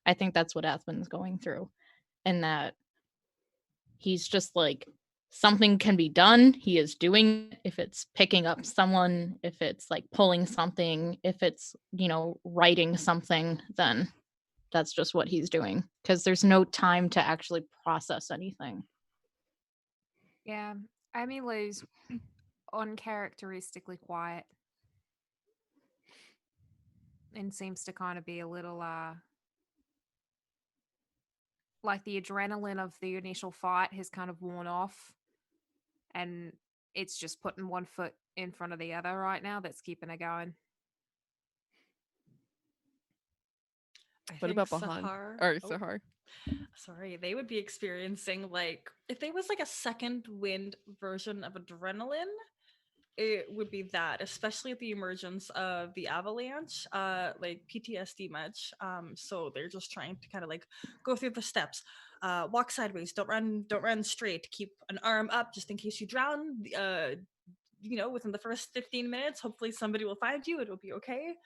[SPEAKER 5] I think that's what Athven's going through. And that he's just like, something can be done. He is doing it. If it's picking up someone, if it's like pulling something, if it's, writing something, then that's just what he's doing. Because there's no time to actually process anything.
[SPEAKER 4] Yeah. Emmylou's uncharacteristically quiet. And seems to kind of be a little like the adrenaline of the initial fight has kind of worn off, and it's just putting one foot in front of the other right now that's keeping it going.
[SPEAKER 1] What about Bahan? Saharr?
[SPEAKER 2] Sorry, they would be experiencing like if there was like a second wind version of adrenaline, it would be that, especially at the emergence of the avalanche, like PTSD much. So they're just trying to kind of like go through the steps, walk sideways, don't run straight, keep an arm up just in case you drown. Within the first 15 minutes, hopefully somebody will find you. It'll be okay.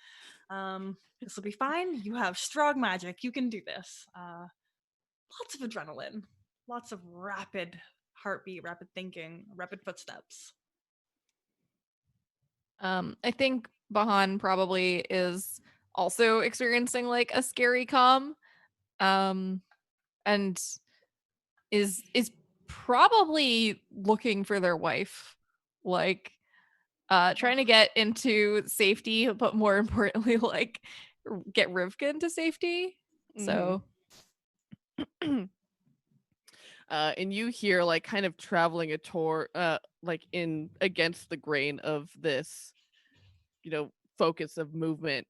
[SPEAKER 2] This will be fine. You have strong magic. You can do this. Lots of adrenaline, lots of rapid heartbeat, rapid thinking, rapid footsteps.
[SPEAKER 3] I think Bahan probably is also experiencing like a scary calm, and is probably looking for their wife, like trying to get into safety, but more importantly, like get Rivka into safety. So.
[SPEAKER 1] And you hear like kind of traveling a tour like in against the grain of this focus of movement,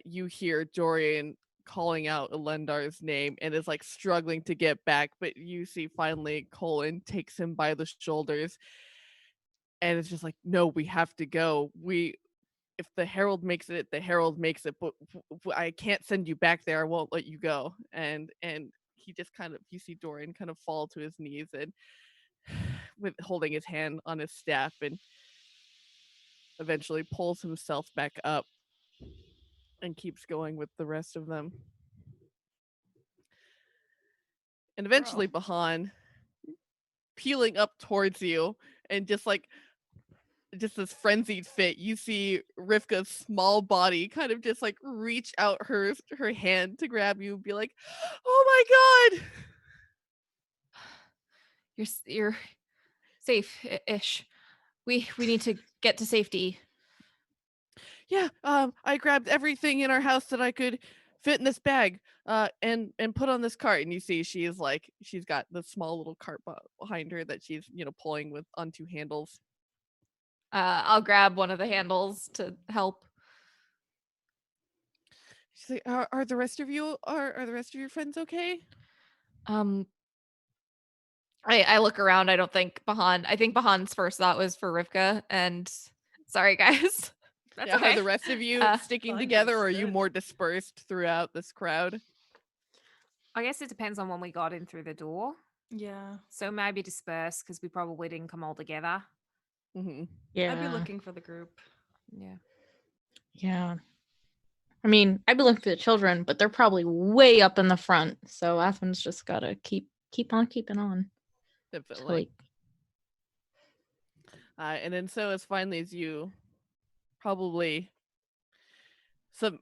[SPEAKER 1] you hear Dorian calling out Elendar's name and is like struggling to get back, but you see finally Colin takes him by the shoulders and it's just like, no, we have to go. If the Herald makes it, the Herald makes it, but I can't send you back there. I won't let you go. And he just you see Dorian kind of fall to his knees and with holding his hand on his staff and eventually pulls himself back up and keeps going with the rest of them. And eventually Bahan peeling up towards you and just this frenzied fit, you see Rivka's small body kind of just like reach out her hand to grab you and be like, oh my god,
[SPEAKER 3] You're safe-ish. We need to get to safety.
[SPEAKER 1] Yeah, I grabbed everything in our house that I could fit in this bag and put on this cart. And you see she's got the small little cart behind her that she's pulling with on two handles.
[SPEAKER 3] I'll grab one of the handles to help.
[SPEAKER 1] She's like, are the rest of you are the rest of your friends okay?
[SPEAKER 3] I look around. I don't think Bahan. I think Bahan's first thought was for Rivka. And sorry, guys.
[SPEAKER 4] That's
[SPEAKER 1] yeah,
[SPEAKER 4] okay.
[SPEAKER 1] Are the rest of you sticking together, or are you more dispersed throughout this crowd?
[SPEAKER 4] I guess it depends on when we got in through the door.
[SPEAKER 2] Yeah.
[SPEAKER 4] So maybe disperse because we probably didn't come all together.
[SPEAKER 1] Mm-hmm.
[SPEAKER 5] Yeah.
[SPEAKER 2] I'd be looking for the group.
[SPEAKER 4] Yeah.
[SPEAKER 5] Yeah. I mean, I'd be looking for the children, but they're probably way up in the front. So Athven's just gotta keep on keeping on.
[SPEAKER 1] Definitely. And then so as finally as you probably some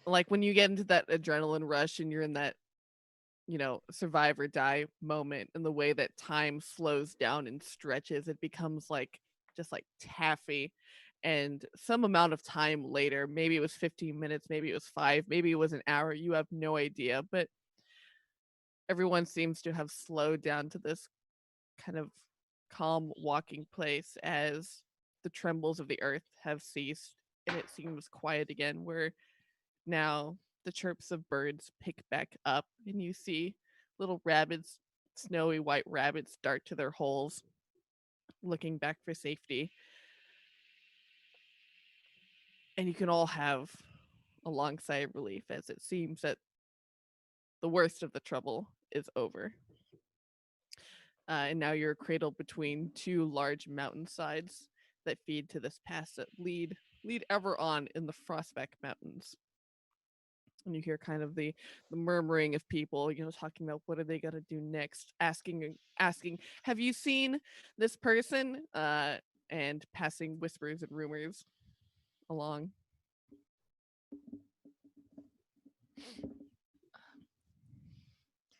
[SPEAKER 1] like when you get into that adrenaline rush and you're in that survive or die moment, and the way that time slows down and stretches, it becomes like just like taffy. And some amount of time later, maybe it was 15 minutes, maybe it was 5, maybe it was an hour, you have no idea, but everyone seems to have slowed down to this kind of calm walking place as the trembles of the earth have ceased and it seems quiet again, where now the chirps of birds pick back up and you see little rabbits, snowy white rabbits, dart to their holes looking back for safety. And you can all have a long sigh of relief as it seems that the worst of the trouble is over. And now you're cradled between two large mountainsides that feed to this pass that lead ever on in the Frostback Mountains. And you hear kind of the murmuring of people, talking about what are they gonna do next, asking, have you seen this person? And passing whispers and rumors along.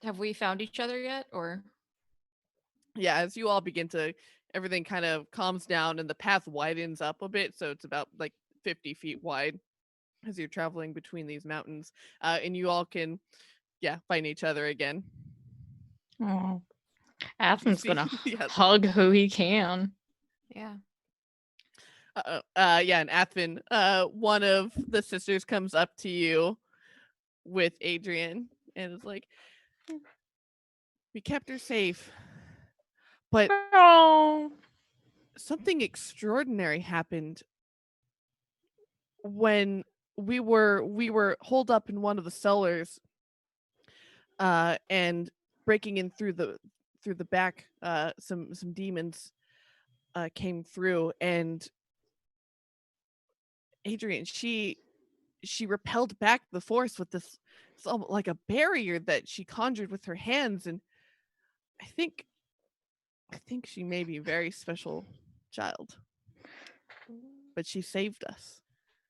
[SPEAKER 3] Have we found each other yet, or?
[SPEAKER 1] Yeah, as you all begin to, everything kind of calms down and the path widens up a bit, so it's about like 50 feet wide as you're traveling between these mountains, and you all can, find each other again.
[SPEAKER 5] Oh, Athven's gonna
[SPEAKER 1] Yeah.
[SPEAKER 5] hug who he can.
[SPEAKER 3] Yeah.
[SPEAKER 1] Yeah, and Athven, one of the sisters comes up to you with Adrian and is like, we kept her safe, but
[SPEAKER 5] Oh,
[SPEAKER 1] something extraordinary happened when we were holed up in one of the cellars, and breaking in through the back, some demons came through, and Adrian, she repelled back the force with this, it's almost like a barrier that she conjured with her hands, and I think she may be a very special child, but she saved us.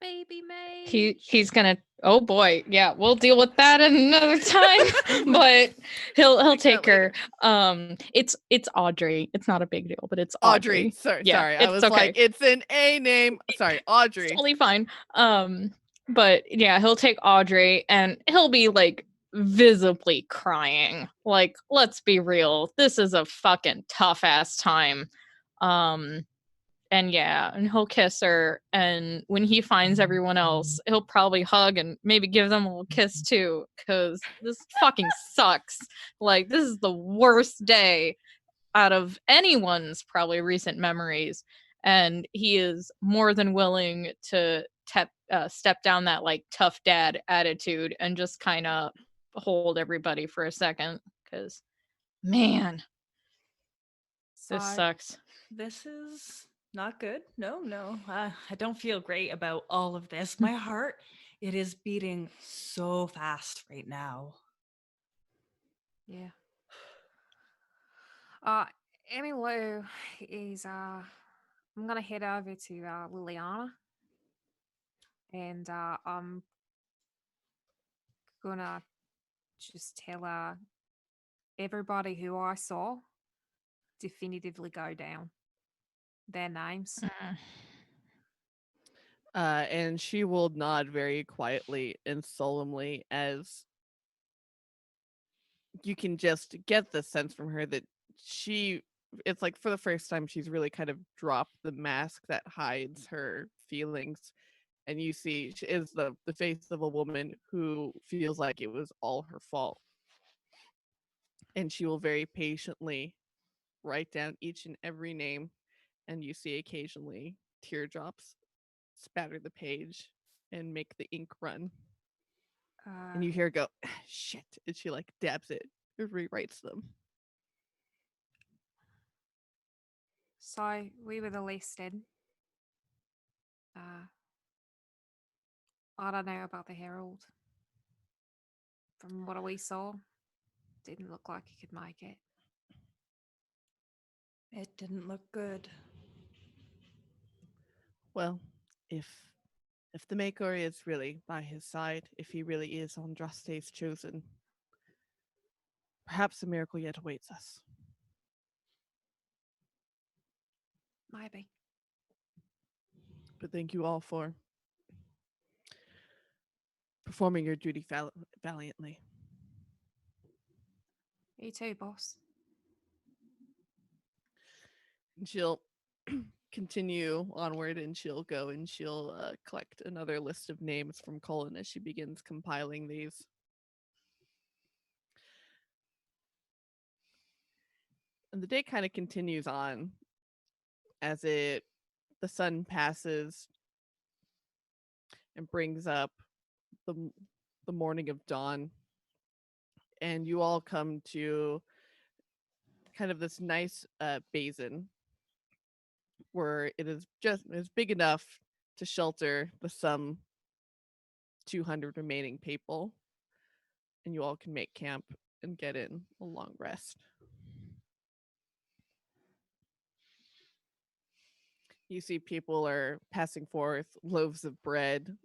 [SPEAKER 4] Baby mage.
[SPEAKER 5] he's gonna. Oh boy, yeah, we'll deal with that another time. But he'll take her. It's Audrey. It's not a big deal, but it's Audrey.
[SPEAKER 1] Sorry,
[SPEAKER 5] Yeah,
[SPEAKER 1] sorry. I
[SPEAKER 5] it's
[SPEAKER 1] was
[SPEAKER 5] okay.
[SPEAKER 1] like, it's an A name. Sorry, Audrey.
[SPEAKER 5] It's totally fine. But yeah, he'll take Audrey and he'll be like visibly crying. Like, let's be real, this is a fucking tough ass time. And yeah, and he'll kiss her, and when he finds everyone else, he'll probably hug and maybe give them a little kiss too, because this fucking sucks. Like, this is the worst day out of anyone's probably recent memories, and he is more than willing to step down that like tough dad attitude and just kind of hold everybody for a second, because man, this sucks.
[SPEAKER 2] This is not good. No. I don't feel great about all of this. My heart, it is beating so fast right now.
[SPEAKER 3] Yeah.
[SPEAKER 4] Emmylou is I'm gonna head over to Liliana, and I'm gonna just tell her everybody who I saw definitively go down, their names.
[SPEAKER 1] And she will nod very quietly and solemnly, as you can just get the sense from her that it's like for the first time she's really kind of dropped the mask that hides her feelings, and you see she is the face of a woman who feels like it was all her fault, and she will very patiently write down each and every name, and you see occasionally teardrops spatter the page and make the ink run, and you hear her go, shit, and she like dabs it and rewrites them.
[SPEAKER 4] So we were the listed. I don't know about the Herald. From what we saw, didn't look like he could make it.
[SPEAKER 2] It didn't look good.
[SPEAKER 1] Well, if the Maker is really by his side, if he really is Andraste's chosen, perhaps a miracle yet awaits us.
[SPEAKER 4] Maybe.
[SPEAKER 1] But thank you all for performing your duty valiantly.
[SPEAKER 4] You too, boss.
[SPEAKER 1] And she'll continue onward, and she'll go and she'll collect another list of names from Colin as she begins compiling these. And the day kind of continues on as the sun passes and brings up the morning of dawn, and you all come to kind of this nice basin where it is big enough to shelter the some 200 remaining people, and you all can make camp and get in a long rest. You see people are passing forth loaves of bread,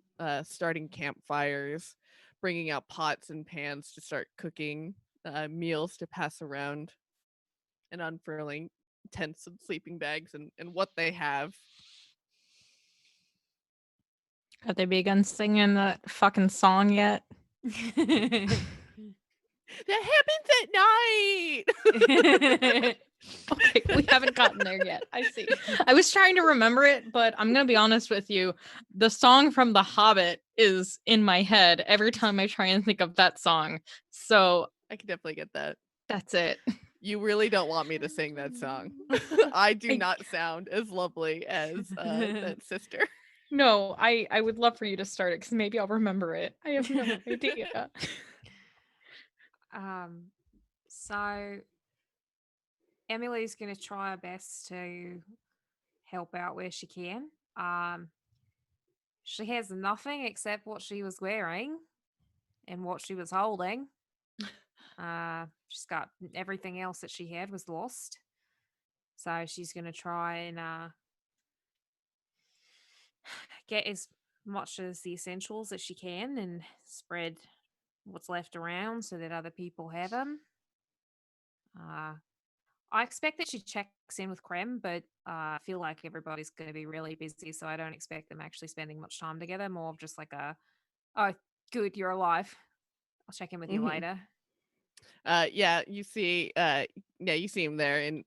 [SPEAKER 1] starting campfires, bringing out pots and pans to start cooking meals to pass around, and unfurling tents and sleeping bags and what they have.
[SPEAKER 5] Have they begun singing that fucking song yet?
[SPEAKER 1] That happens at night.
[SPEAKER 5] Okay, we haven't gotten there yet. I see. I was trying to remember it, but I'm gonna be honest with you. The song from The Hobbit is in my head every time I try and think of that song. So
[SPEAKER 1] I can definitely get that.
[SPEAKER 5] that's it.
[SPEAKER 1] You really don't want me to sing that song. I do not sound as lovely as that sister.
[SPEAKER 5] No, I would love for you to start it because maybe I'll remember it. I have no idea.
[SPEAKER 4] So Emmylou's going to try her best to help out where she can. She has nothing except what she was wearing and what she was holding. She's got everything else that she had was lost. So she's going to try and get as much as the essentials that she can and spread what's left around so that other people have them. I expect that she checks in with Krem, but I feel like everybody's going to be really busy, so I don't expect them actually spending much time together. More of just like oh, good, you're alive. I'll check in with you later.
[SPEAKER 1] Yeah, you see him there,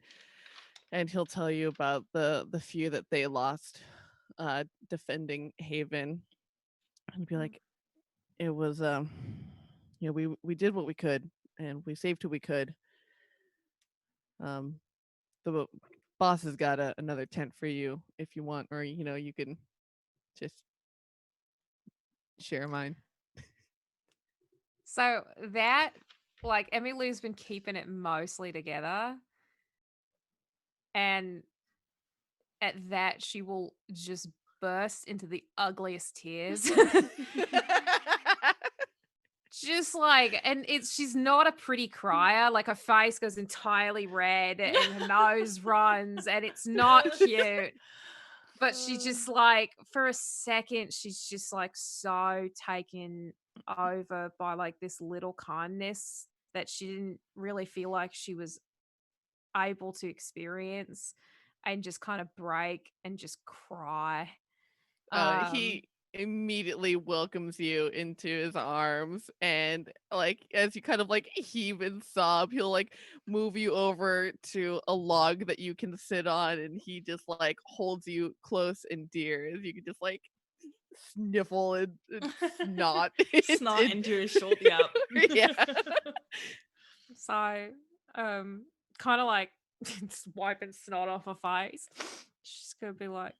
[SPEAKER 1] and he'll tell you about the few that they lost defending Haven, and be like, it was we did what we could, and we saved who we could. The boss has got another tent for you if you want, or you can just share mine.
[SPEAKER 4] So that, like, Emmylou's been keeping it mostly together, and at that she will just burst into the ugliest tears. Just like, and she's not a pretty crier. Like, her face goes entirely red and her nose runs, and it's not cute. But she just, like, for a second, she's just like so taken over by like this little kindness that she didn't really feel like she was able to experience, and just kind of break and just cry.
[SPEAKER 1] He immediately welcomes you into his arms, and like as you kind of like heave and sob, he'll like move you over to a log that you can sit on, and he just like holds you close and dear as you can just like sniffle and snot
[SPEAKER 2] into his shoulder. Yeah.
[SPEAKER 1] Yeah.
[SPEAKER 4] So kind of like just wiping snot off her face. She's gonna be like,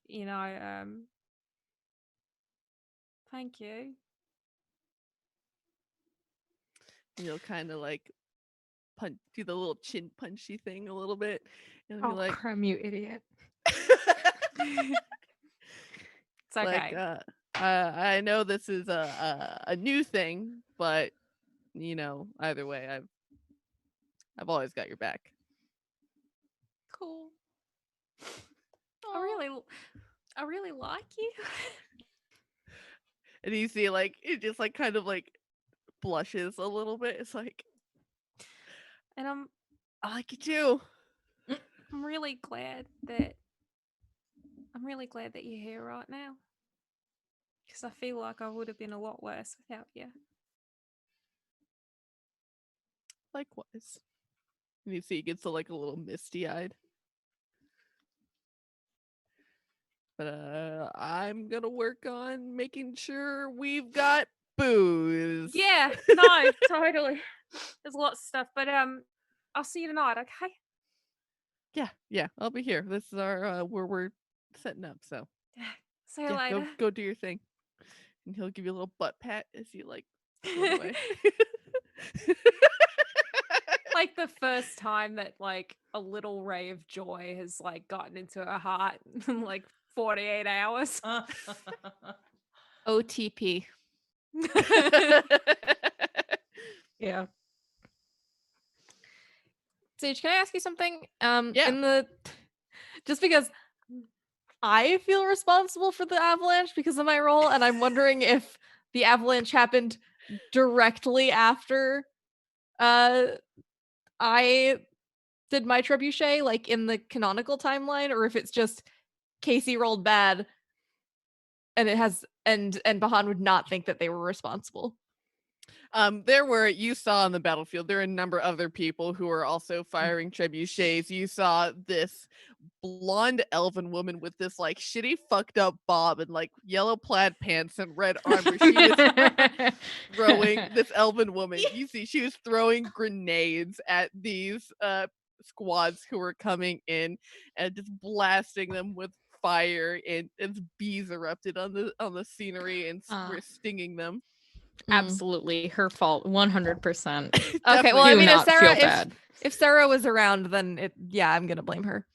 [SPEAKER 4] thank you.
[SPEAKER 1] You'll kind of like do the little chin punchy thing a little bit, and be like,
[SPEAKER 5] Krem, you idiot.
[SPEAKER 4] It's okay.
[SPEAKER 1] Like, I know this is a new thing, but either way, I've always got your back.
[SPEAKER 3] Cool.
[SPEAKER 2] I really like you.
[SPEAKER 1] And you see, like, it just like kind of like blushes a little bit. It's like,
[SPEAKER 2] And
[SPEAKER 1] I like you too.
[SPEAKER 2] I'm really glad that you're here right now. Because I feel like I would have been a lot worse without you.
[SPEAKER 1] Likewise. And you see, he gets like a little misty-eyed. But I'm gonna work on making sure we've got booze.
[SPEAKER 2] Yeah, no, totally. There's lots of stuff, but I'll see you tonight, okay?
[SPEAKER 1] Yeah, I'll be here. This is our where we're setting up. So
[SPEAKER 2] See you
[SPEAKER 1] yeah,
[SPEAKER 2] later.
[SPEAKER 1] go do your thing. And he'll give you a little butt pat as you like go away.
[SPEAKER 2] Like the first time that like a little ray of joy has like gotten into her heart in like 48 hours.
[SPEAKER 3] OTP.
[SPEAKER 5] Yeah.
[SPEAKER 3] Sage, can I ask you something?
[SPEAKER 1] Yeah.
[SPEAKER 3] Just because I feel responsible for the avalanche because of my role, and I'm wondering if the avalanche happened directly after I did my trebuchet, like in the canonical timeline, or if it's just Casey rolled bad and it has and Bahan would not think that they were responsible.
[SPEAKER 1] You saw on the battlefield, there are a number of other people who are also firing trebuchets. You saw this blonde elven woman with this like shitty fucked up bob and like yellow plaid pants and red armor. She was throwing this elven woman. You see, she was throwing grenades at these squads who were coming in and just blasting them with fire, and as bees erupted on the scenery and were stinging them.
[SPEAKER 5] Absolutely her fault, 100%.
[SPEAKER 3] Okay, well, I mean, if
[SPEAKER 5] if
[SPEAKER 3] Sarah was around, then I'm gonna blame her.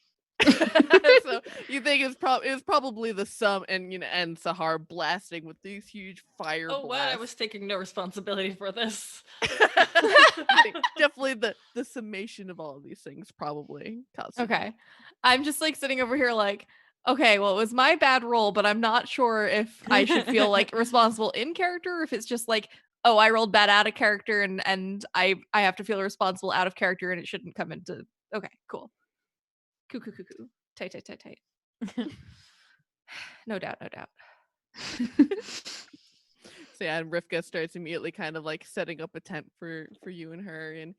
[SPEAKER 1] So you think it was probably the sum and Saharr blasting with these huge fire blasts.
[SPEAKER 2] Wow, I was taking no responsibility for this.
[SPEAKER 1] Definitely the summation of all of these things probably caused it.
[SPEAKER 3] Okay. I'm just like sitting over here like, okay, well, it was my bad roll, but I'm not sure if I should feel like responsible in character, or if it's just like, oh, I rolled bad out of character and I have to feel responsible out of character and it shouldn't come into. Okay, cool. Cool. Tight. No doubt.
[SPEAKER 1] So yeah, and Rivka starts immediately kind of like setting up a tent for you and her, and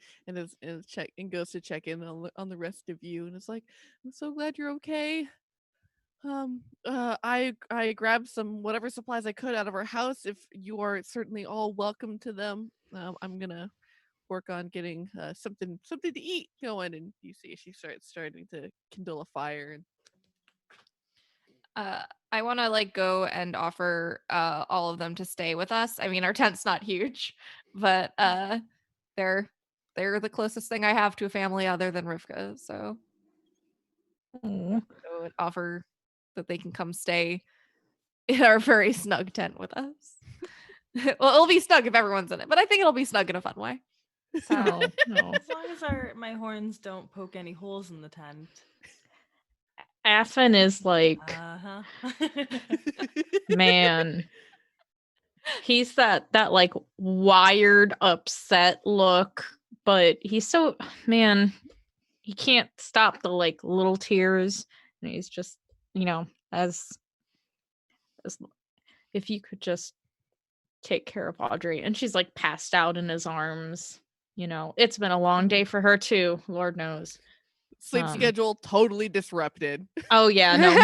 [SPEAKER 1] goes to check in on the rest of you, and it's like, I'm so glad you're okay. I grabbed some whatever supplies I could out of our house. If you are certainly all welcome to them, I'm gonna work on getting something to eat going. And you see she starting to kindle a fire. And
[SPEAKER 3] I want to like go and offer all of them to stay with us. I mean, our tent's not huge, but they're the closest thing I have to a family other than Rivka. So I would offer that they can come stay in our very snug tent with us. Well, it'll be snug if everyone's in it, but I think it'll be snug in a fun way.
[SPEAKER 5] No.
[SPEAKER 2] As long as my horns don't poke any holes in the tent.
[SPEAKER 5] Athven is like, man, he's that like wired, upset look, but he's so, man, he can't stop the like little tears, and he's just, as if you could just take care of Audrey. And she's like passed out in his arms. It's been a long day for her too, Lord knows.
[SPEAKER 1] Sleep schedule totally disrupted.
[SPEAKER 5] Oh yeah, no,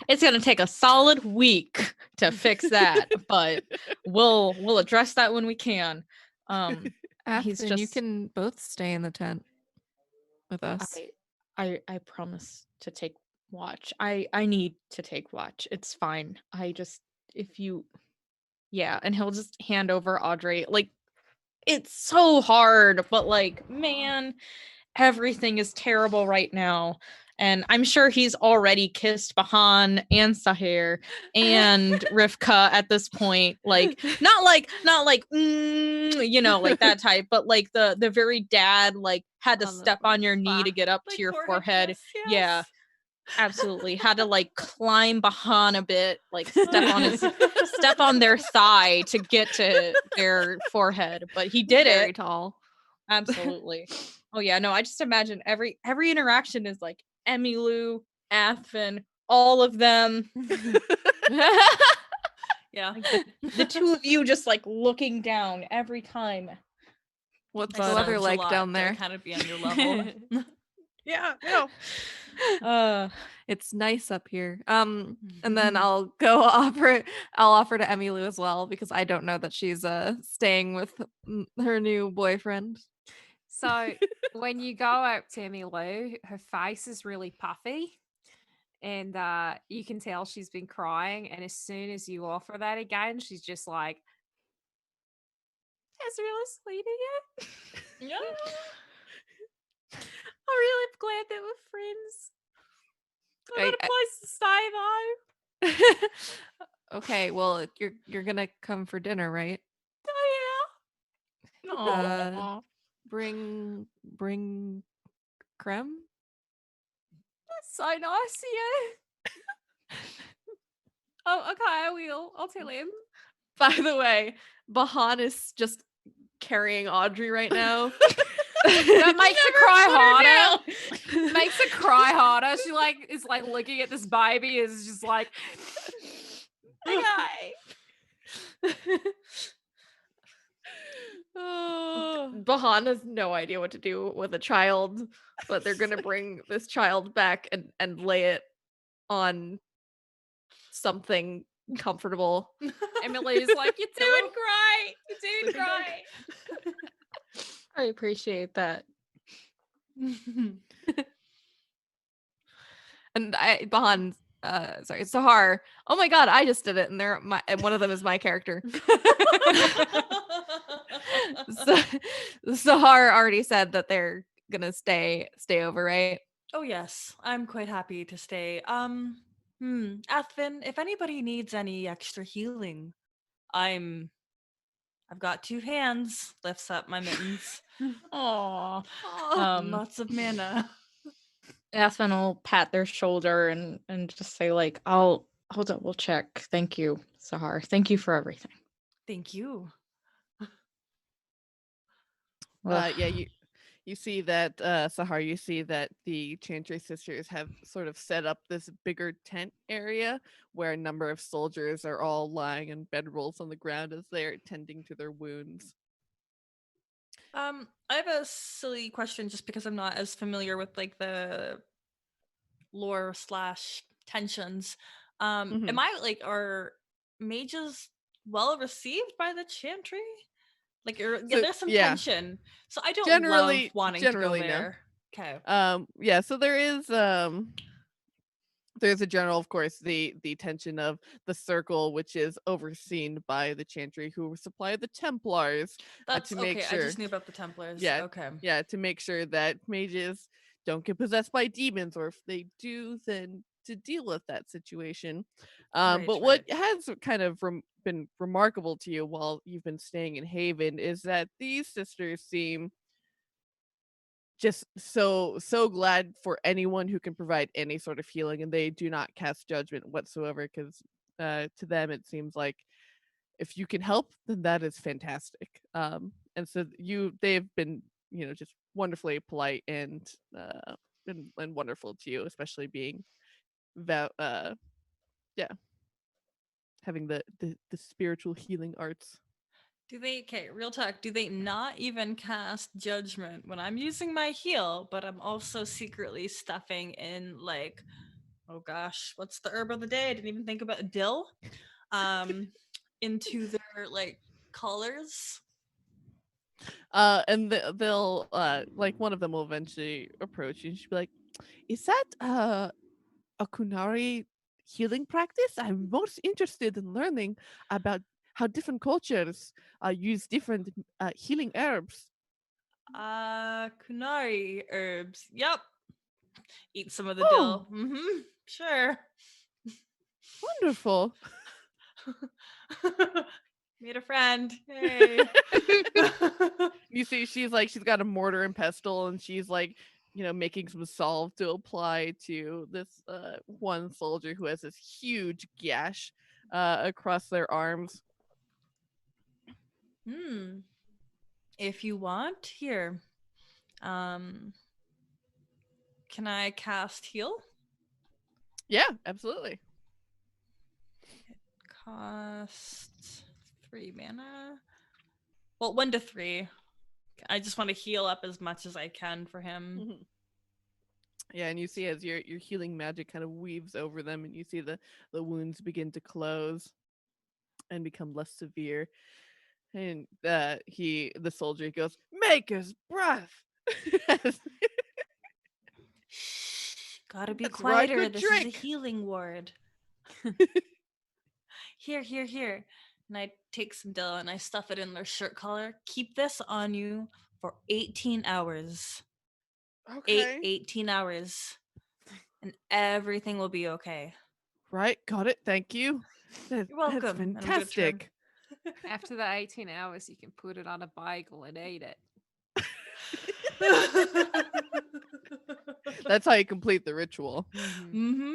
[SPEAKER 5] it's gonna take a solid week to fix that, but we'll address that when we can.
[SPEAKER 3] Athven, you can both stay in the tent with us.
[SPEAKER 5] I promise to take watch. I need to take watch. It's fine. And he'll just hand over Audrey. Like, it's so hard, but like, man, everything is terrible right now. And I'm sure he's already kissed Bahan and Saharr and Rivka at this point. Like, not like, like that type, but like the very dad, like, had to step on your knee to get up to your forehead.
[SPEAKER 2] Kiss, yes.
[SPEAKER 5] Yeah. Absolutely. Had to like climb Bahan a bit, like step on their thigh to get to their forehead. But he did
[SPEAKER 3] Very
[SPEAKER 5] it.
[SPEAKER 3] tall.
[SPEAKER 5] Absolutely. Oh yeah, no, I just imagine every interaction is like Emmylou, Athven, all of them.
[SPEAKER 2] Yeah.
[SPEAKER 5] Like the two of you just like looking down every time.
[SPEAKER 3] What's
[SPEAKER 2] I
[SPEAKER 3] the weather
[SPEAKER 2] search a
[SPEAKER 3] like
[SPEAKER 2] lot
[SPEAKER 3] down
[SPEAKER 2] to
[SPEAKER 3] there?
[SPEAKER 2] kind of be on your level.
[SPEAKER 5] Yeah, no.
[SPEAKER 3] It's nice up here. And then I'll offer to Emmylou as well because I don't know that she's staying with her new boyfriend.
[SPEAKER 4] So when you go up to Emmylou, her face is really puffy. And you can tell she's been crying. And as soon as you offer that again, she's just like, "Is really sweet again?"
[SPEAKER 2] Yeah.
[SPEAKER 4] I'm really glad that we're friends. I got a place to stay though.
[SPEAKER 3] Okay, well you're gonna come for dinner, right?
[SPEAKER 4] Oh
[SPEAKER 3] Bring creme.
[SPEAKER 4] that's so nice of you. Oh, okay, I will. I'll tell him.
[SPEAKER 3] By the way, Bahan is just carrying Audrey right now.
[SPEAKER 4] That makes her cry harder. Makes her cry harder. She like is like looking at this baby, is just like, okay.
[SPEAKER 3] Bahan has no idea what to do with a child, but they're gonna bring this child back and lay it on something comfortable.
[SPEAKER 4] Emily's like, "You're doing great. You're doing great."
[SPEAKER 5] I appreciate that.
[SPEAKER 3] And Bahan, Saharr. Oh my god, I just did it, and one of them is my character. So, Saharr already said that they're gonna stay over, right?
[SPEAKER 2] Oh yes, I'm quite happy to stay. Athven, if anybody needs any extra healing, I've got 2 hands. Lifts up my mittens.
[SPEAKER 5] Aww.
[SPEAKER 2] Lots of mana.
[SPEAKER 5] Athven will pat their shoulder and just say like, I'll double check. Thank you, Saharr. Thank you for everything.
[SPEAKER 2] Thank you.
[SPEAKER 1] Yeah, you see that Saharr, you see that the Chantry sisters have sort of set up this bigger tent area where a number of soldiers are all lying in bedrolls on the ground as they're tending to their wounds.
[SPEAKER 2] I have a silly question just because I'm not as familiar with like the lore / tensions. Am I like, are mages well received by the Chantry? Like, there's some tension, so I don't love wanting to go there. Okay.
[SPEAKER 1] Yeah, so there's a general, of course, the tension of the circle, which is overseen by the Chantry, who supply the Templars.
[SPEAKER 2] That's
[SPEAKER 1] to make
[SPEAKER 2] okay.
[SPEAKER 1] sure,
[SPEAKER 2] I just knew about the Templars.
[SPEAKER 1] Yeah,
[SPEAKER 2] Okay.
[SPEAKER 1] yeah, to make sure that mages don't get possessed by demons, or if they do, then to deal with that situation. But what has kind of been remarkable to you while you've been staying in Haven is that these sisters seem just so glad for anyone who can provide any sort of healing, and they do not cast judgment whatsoever, because to them it seems like if you can help, then that is fantastic. And so they've been, just wonderfully polite and wonderful to you, especially being having the spiritual healing arts.
[SPEAKER 2] Real talk, do they not even cast judgment when I'm using my heal, but I'm also secretly stuffing in like, oh gosh, what's the herb of the day? I didn't even think about dill. Into their like collars.
[SPEAKER 1] And they'll like, one of them will eventually approach you and she'll be like, "Is that a Kunari healing practice? I'm most interested in learning about how different cultures use different healing herbs."
[SPEAKER 2] Kunari herbs. Yep. Eat some of the dill. Sure.
[SPEAKER 1] Wonderful.
[SPEAKER 2] Made a friend. Hey.
[SPEAKER 1] You see, she's got a mortar and pestle, and she's making some salve to apply to this one soldier who has this huge gash across their arms.
[SPEAKER 2] If you want, here. Can I cast heal?
[SPEAKER 1] Yeah, absolutely.
[SPEAKER 2] It costs 3 mana. Well, 1 to 3. I just want to heal up as much as I can for him.
[SPEAKER 1] Yeah, and you see as your healing magic kind of weaves over them, and you see the wounds begin to close and become less severe. And the soldier goes, "Maker's breath."
[SPEAKER 2] Shh, gotta be
[SPEAKER 1] That's right,
[SPEAKER 2] quieter.
[SPEAKER 1] good
[SPEAKER 2] This
[SPEAKER 1] drink.
[SPEAKER 2] is a healing ward. Here. And I take some dill and I stuff it in their shirt collar. Keep this on you for 18 hours.
[SPEAKER 1] Okay.
[SPEAKER 2] 18 hours. And everything will be okay.
[SPEAKER 1] Right, got it. Thank you.
[SPEAKER 2] You're welcome.
[SPEAKER 1] That's
[SPEAKER 2] and I'm good,
[SPEAKER 1] fantastic.
[SPEAKER 4] After the 18 hours, you can put it on a bagel and eat it.
[SPEAKER 1] That's how you complete the ritual.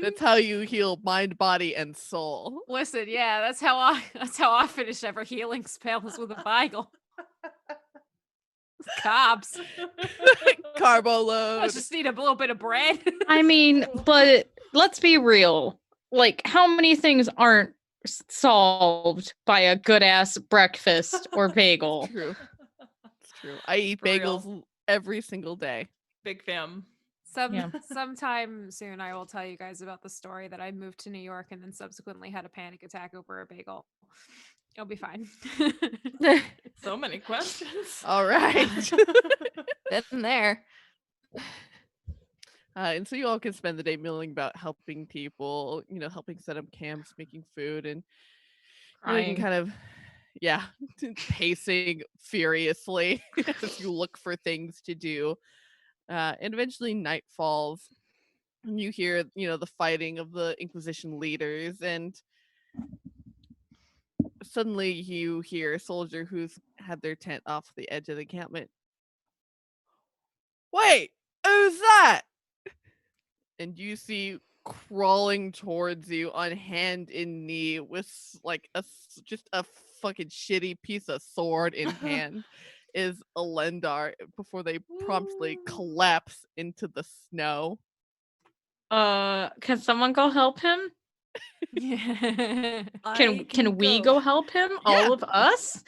[SPEAKER 1] That's how you heal mind, body, and soul.
[SPEAKER 4] Listen, yeah, that's how I finish every healing spell is with a bagel. Carbs.
[SPEAKER 1] Carbo load.
[SPEAKER 4] I just need a little bit of bread.
[SPEAKER 5] I mean, but let's be real. Like, how many things aren't solved by a good ass breakfast or bagel?
[SPEAKER 1] It's true. It's true. I eat bagels every single day.
[SPEAKER 2] Big fam.
[SPEAKER 4] Sometime soon I will tell you guys about the story that I moved to New York and then subsequently had a panic attack over a bagel. It'll be fine.
[SPEAKER 2] So many questions.
[SPEAKER 1] All right.
[SPEAKER 3] Been there.
[SPEAKER 1] And so you all can spend the day milling about helping people, helping set up camps, making food, and you can kind of, pacing furiously as you look for things to do. And eventually night falls, and you hear, the fighting of the Inquisition leaders, and suddenly you hear a soldier who's had their tent off the edge of the encampment. Wait, who's that? And you see crawling towards you on hand and knee with just a fucking shitty piece of sword in hand is Elendar before they promptly collapse into the snow.
[SPEAKER 5] Can someone go help him?
[SPEAKER 4] Yeah.
[SPEAKER 5] Can we go help him?
[SPEAKER 1] Yeah.
[SPEAKER 5] All of us?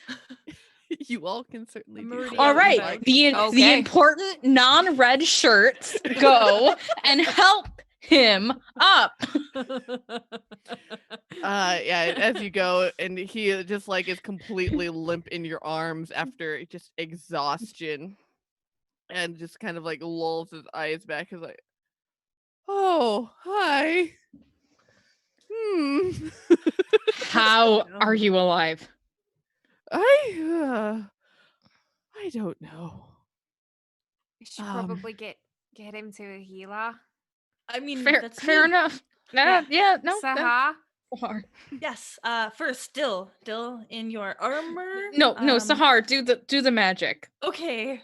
[SPEAKER 1] You all can certainly do so.
[SPEAKER 5] All right.
[SPEAKER 1] Like,
[SPEAKER 5] The important non-red shirts go and help him up.
[SPEAKER 1] As you go, and he just is completely limp in your arms after just exhaustion, and just kind of lulls his eyes back. He's like, "Oh, hi.
[SPEAKER 5] How are you alive?
[SPEAKER 1] I don't know.
[SPEAKER 4] We should probably get him to a healer.
[SPEAKER 2] I mean,
[SPEAKER 5] fair enough. No.
[SPEAKER 4] Saharr?
[SPEAKER 5] Saharr.
[SPEAKER 2] Yes. First, dill in your armor.
[SPEAKER 5] No, Saharr, do the magic.
[SPEAKER 2] Okay.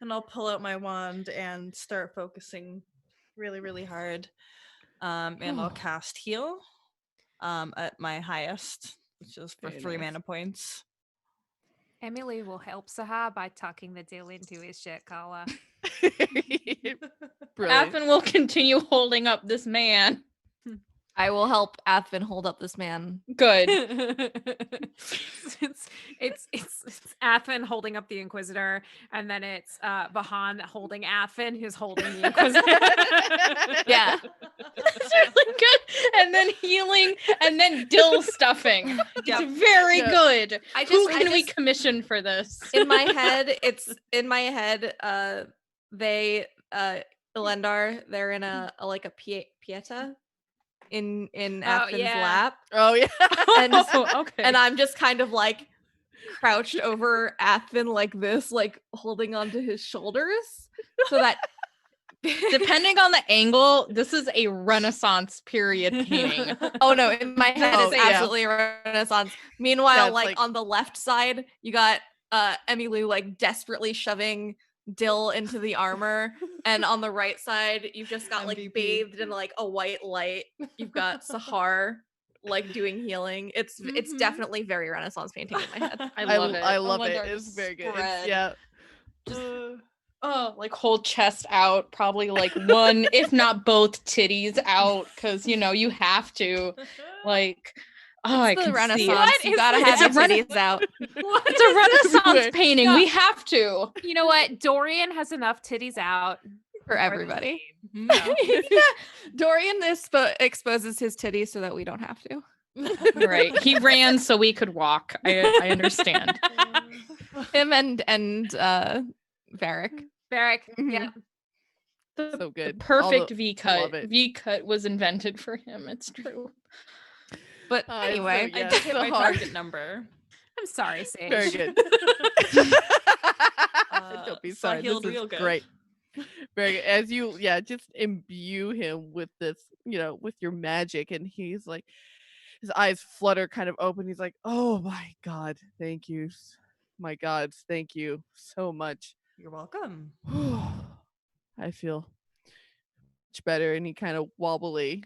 [SPEAKER 2] And I'll pull out my wand and start focusing really, really hard. And I'll cast heal at my highest, which is for
[SPEAKER 1] Very
[SPEAKER 2] 3
[SPEAKER 1] nice.
[SPEAKER 2] mana points.
[SPEAKER 4] Emmylou will help Saharr by tucking the dill into his shirt collar.
[SPEAKER 1] Brilliant.
[SPEAKER 5] Athven will continue holding up this man.
[SPEAKER 3] I will help Athven hold up this man.
[SPEAKER 5] Good.
[SPEAKER 4] it's Athven holding up the Inquisitor, and then it's Bahan holding Athven, who's holding the Inquisitor.
[SPEAKER 3] Yeah.
[SPEAKER 5] It's really good. And then healing, and then dill stuffing. It's very good. Who can we commission for this?
[SPEAKER 3] In my head, Elendar, they're in a pieta in Athven's lap.
[SPEAKER 1] Oh yeah.
[SPEAKER 3] And
[SPEAKER 5] okay.
[SPEAKER 3] and I'm just kind of crouched over Athven like this, like holding onto his shoulders, so that
[SPEAKER 5] Depending on the angle, this is a Renaissance period painting.
[SPEAKER 3] oh no, in my head
[SPEAKER 1] Oh,
[SPEAKER 3] it's
[SPEAKER 1] yeah.
[SPEAKER 3] absolutely a Renaissance. Meanwhile,
[SPEAKER 1] That's
[SPEAKER 3] like,
[SPEAKER 1] like-
[SPEAKER 3] on the left side, you got Emmylou like desperately shoving Dill into the armor, and on the right side, you've just got like
[SPEAKER 2] MVP.
[SPEAKER 3] bathed in like a white light. You've got Saharr like doing healing. It's
[SPEAKER 2] Mhm.
[SPEAKER 3] definitely very Renaissance painting in my head.
[SPEAKER 5] I love it.
[SPEAKER 1] I
[SPEAKER 5] Oh
[SPEAKER 1] love
[SPEAKER 5] my
[SPEAKER 1] it.
[SPEAKER 5] God,
[SPEAKER 1] It's
[SPEAKER 5] just
[SPEAKER 1] very good.
[SPEAKER 5] spread.
[SPEAKER 1] Yeah.
[SPEAKER 5] Oh, like whole chest out, probably like one, if not both titties out, because you have to. Like, I
[SPEAKER 3] It's the
[SPEAKER 5] can see it.
[SPEAKER 3] Renaissance.
[SPEAKER 4] What
[SPEAKER 3] You
[SPEAKER 4] is
[SPEAKER 3] gotta
[SPEAKER 4] this?
[SPEAKER 3] have your
[SPEAKER 5] It's a Rena-
[SPEAKER 3] titties out.
[SPEAKER 5] It's a Renaissance
[SPEAKER 1] Everywhere.
[SPEAKER 5] painting.
[SPEAKER 4] No.
[SPEAKER 5] We have to.
[SPEAKER 4] You know what? Dorian has enough titties out
[SPEAKER 3] For
[SPEAKER 4] the
[SPEAKER 3] everybody.
[SPEAKER 4] team.
[SPEAKER 3] Dorian exposes his titties so that we don't have to.
[SPEAKER 5] Right. He ran so we could walk. I understand.
[SPEAKER 3] Him and Varric.
[SPEAKER 4] Varric,
[SPEAKER 1] Mhm.
[SPEAKER 4] yeah.
[SPEAKER 5] The,
[SPEAKER 1] So good.
[SPEAKER 5] the perfect
[SPEAKER 1] Although-
[SPEAKER 5] V
[SPEAKER 1] love
[SPEAKER 5] cut.
[SPEAKER 1] it.
[SPEAKER 5] V cut was invented for him. It's true.
[SPEAKER 3] But
[SPEAKER 1] So,
[SPEAKER 3] anyway,
[SPEAKER 1] yeah,
[SPEAKER 2] I did hit my
[SPEAKER 1] Saharr.
[SPEAKER 2] target number.
[SPEAKER 4] I'm sorry, Sage.
[SPEAKER 1] Very good. Don't be
[SPEAKER 2] so I
[SPEAKER 1] sorry.
[SPEAKER 2] healed
[SPEAKER 1] This is
[SPEAKER 2] real good.
[SPEAKER 1] great. Very good. As you, just imbue him with this, with your magic, and he's like, his eyes flutter, kind of open. He's like, "Oh my God, thank you, my gods, thank you so much."
[SPEAKER 2] You're welcome.
[SPEAKER 1] I feel much better, and he kind of wobbly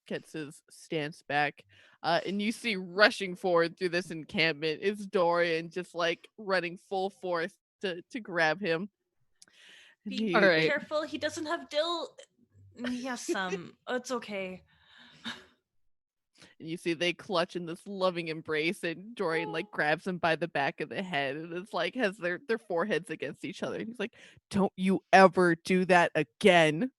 [SPEAKER 1] gets his stance back. And you see rushing forward through this encampment is Dorian, just like running full force to grab him. And
[SPEAKER 2] Be
[SPEAKER 1] he-
[SPEAKER 5] All right.
[SPEAKER 2] careful. He doesn't have Dill. He has some. It's okay.
[SPEAKER 1] and you see they clutch in this loving embrace, and Dorian like grabs him by the back of the head, and it's like has their foreheads against each other. And he's like, "Don't you ever do that again."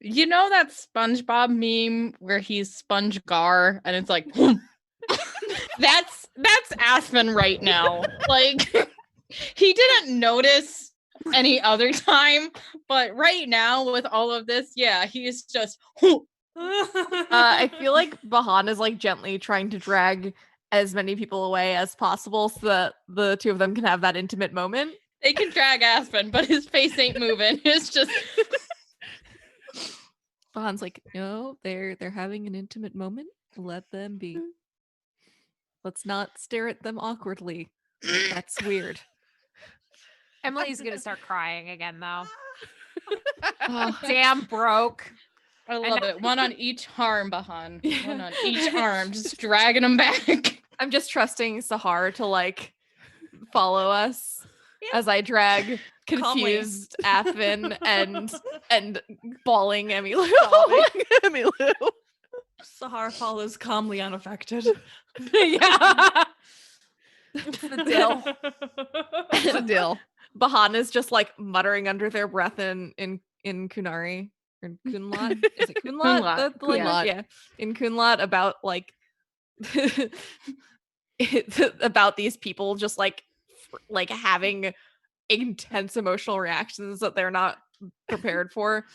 [SPEAKER 5] You know that SpongeBob meme where he's Sponge Gar and it's like that's Athven right now. Like he didn't notice any other time, but right now with all of this, yeah, he's just
[SPEAKER 3] I feel like Bahan is like gently trying to drag as many people away as possible so that the two of them can have that intimate moment.
[SPEAKER 5] they can drag Athven, but his face ain't moving. It's just
[SPEAKER 3] Bahan's like, no, they're having an intimate moment. Let them be. Let's not stare at them awkwardly. That's weird.
[SPEAKER 4] Emily's gonna start crying again, though.
[SPEAKER 3] Oh,
[SPEAKER 4] Damn broke.
[SPEAKER 5] I love it. One on each arm, Bahan. One on each arm, just dragging them back.
[SPEAKER 3] I'm just trusting Saharr to like follow us as I drag
[SPEAKER 2] Calmly.
[SPEAKER 3] confused Athven and bawling Emmylou.
[SPEAKER 1] Emmylou.
[SPEAKER 2] Saharr follows calmly unaffected.
[SPEAKER 4] Yeah.
[SPEAKER 3] the Dill.
[SPEAKER 1] It's a deal.
[SPEAKER 3] Bahan is just like muttering under their breath in Kunari or Kunlat. Is it Kunlat?
[SPEAKER 5] Kunlat.
[SPEAKER 3] The language?
[SPEAKER 1] Kunlat.
[SPEAKER 3] Yeah, in Kunlat about like about these people just like having intense emotional reactions that they're not prepared for.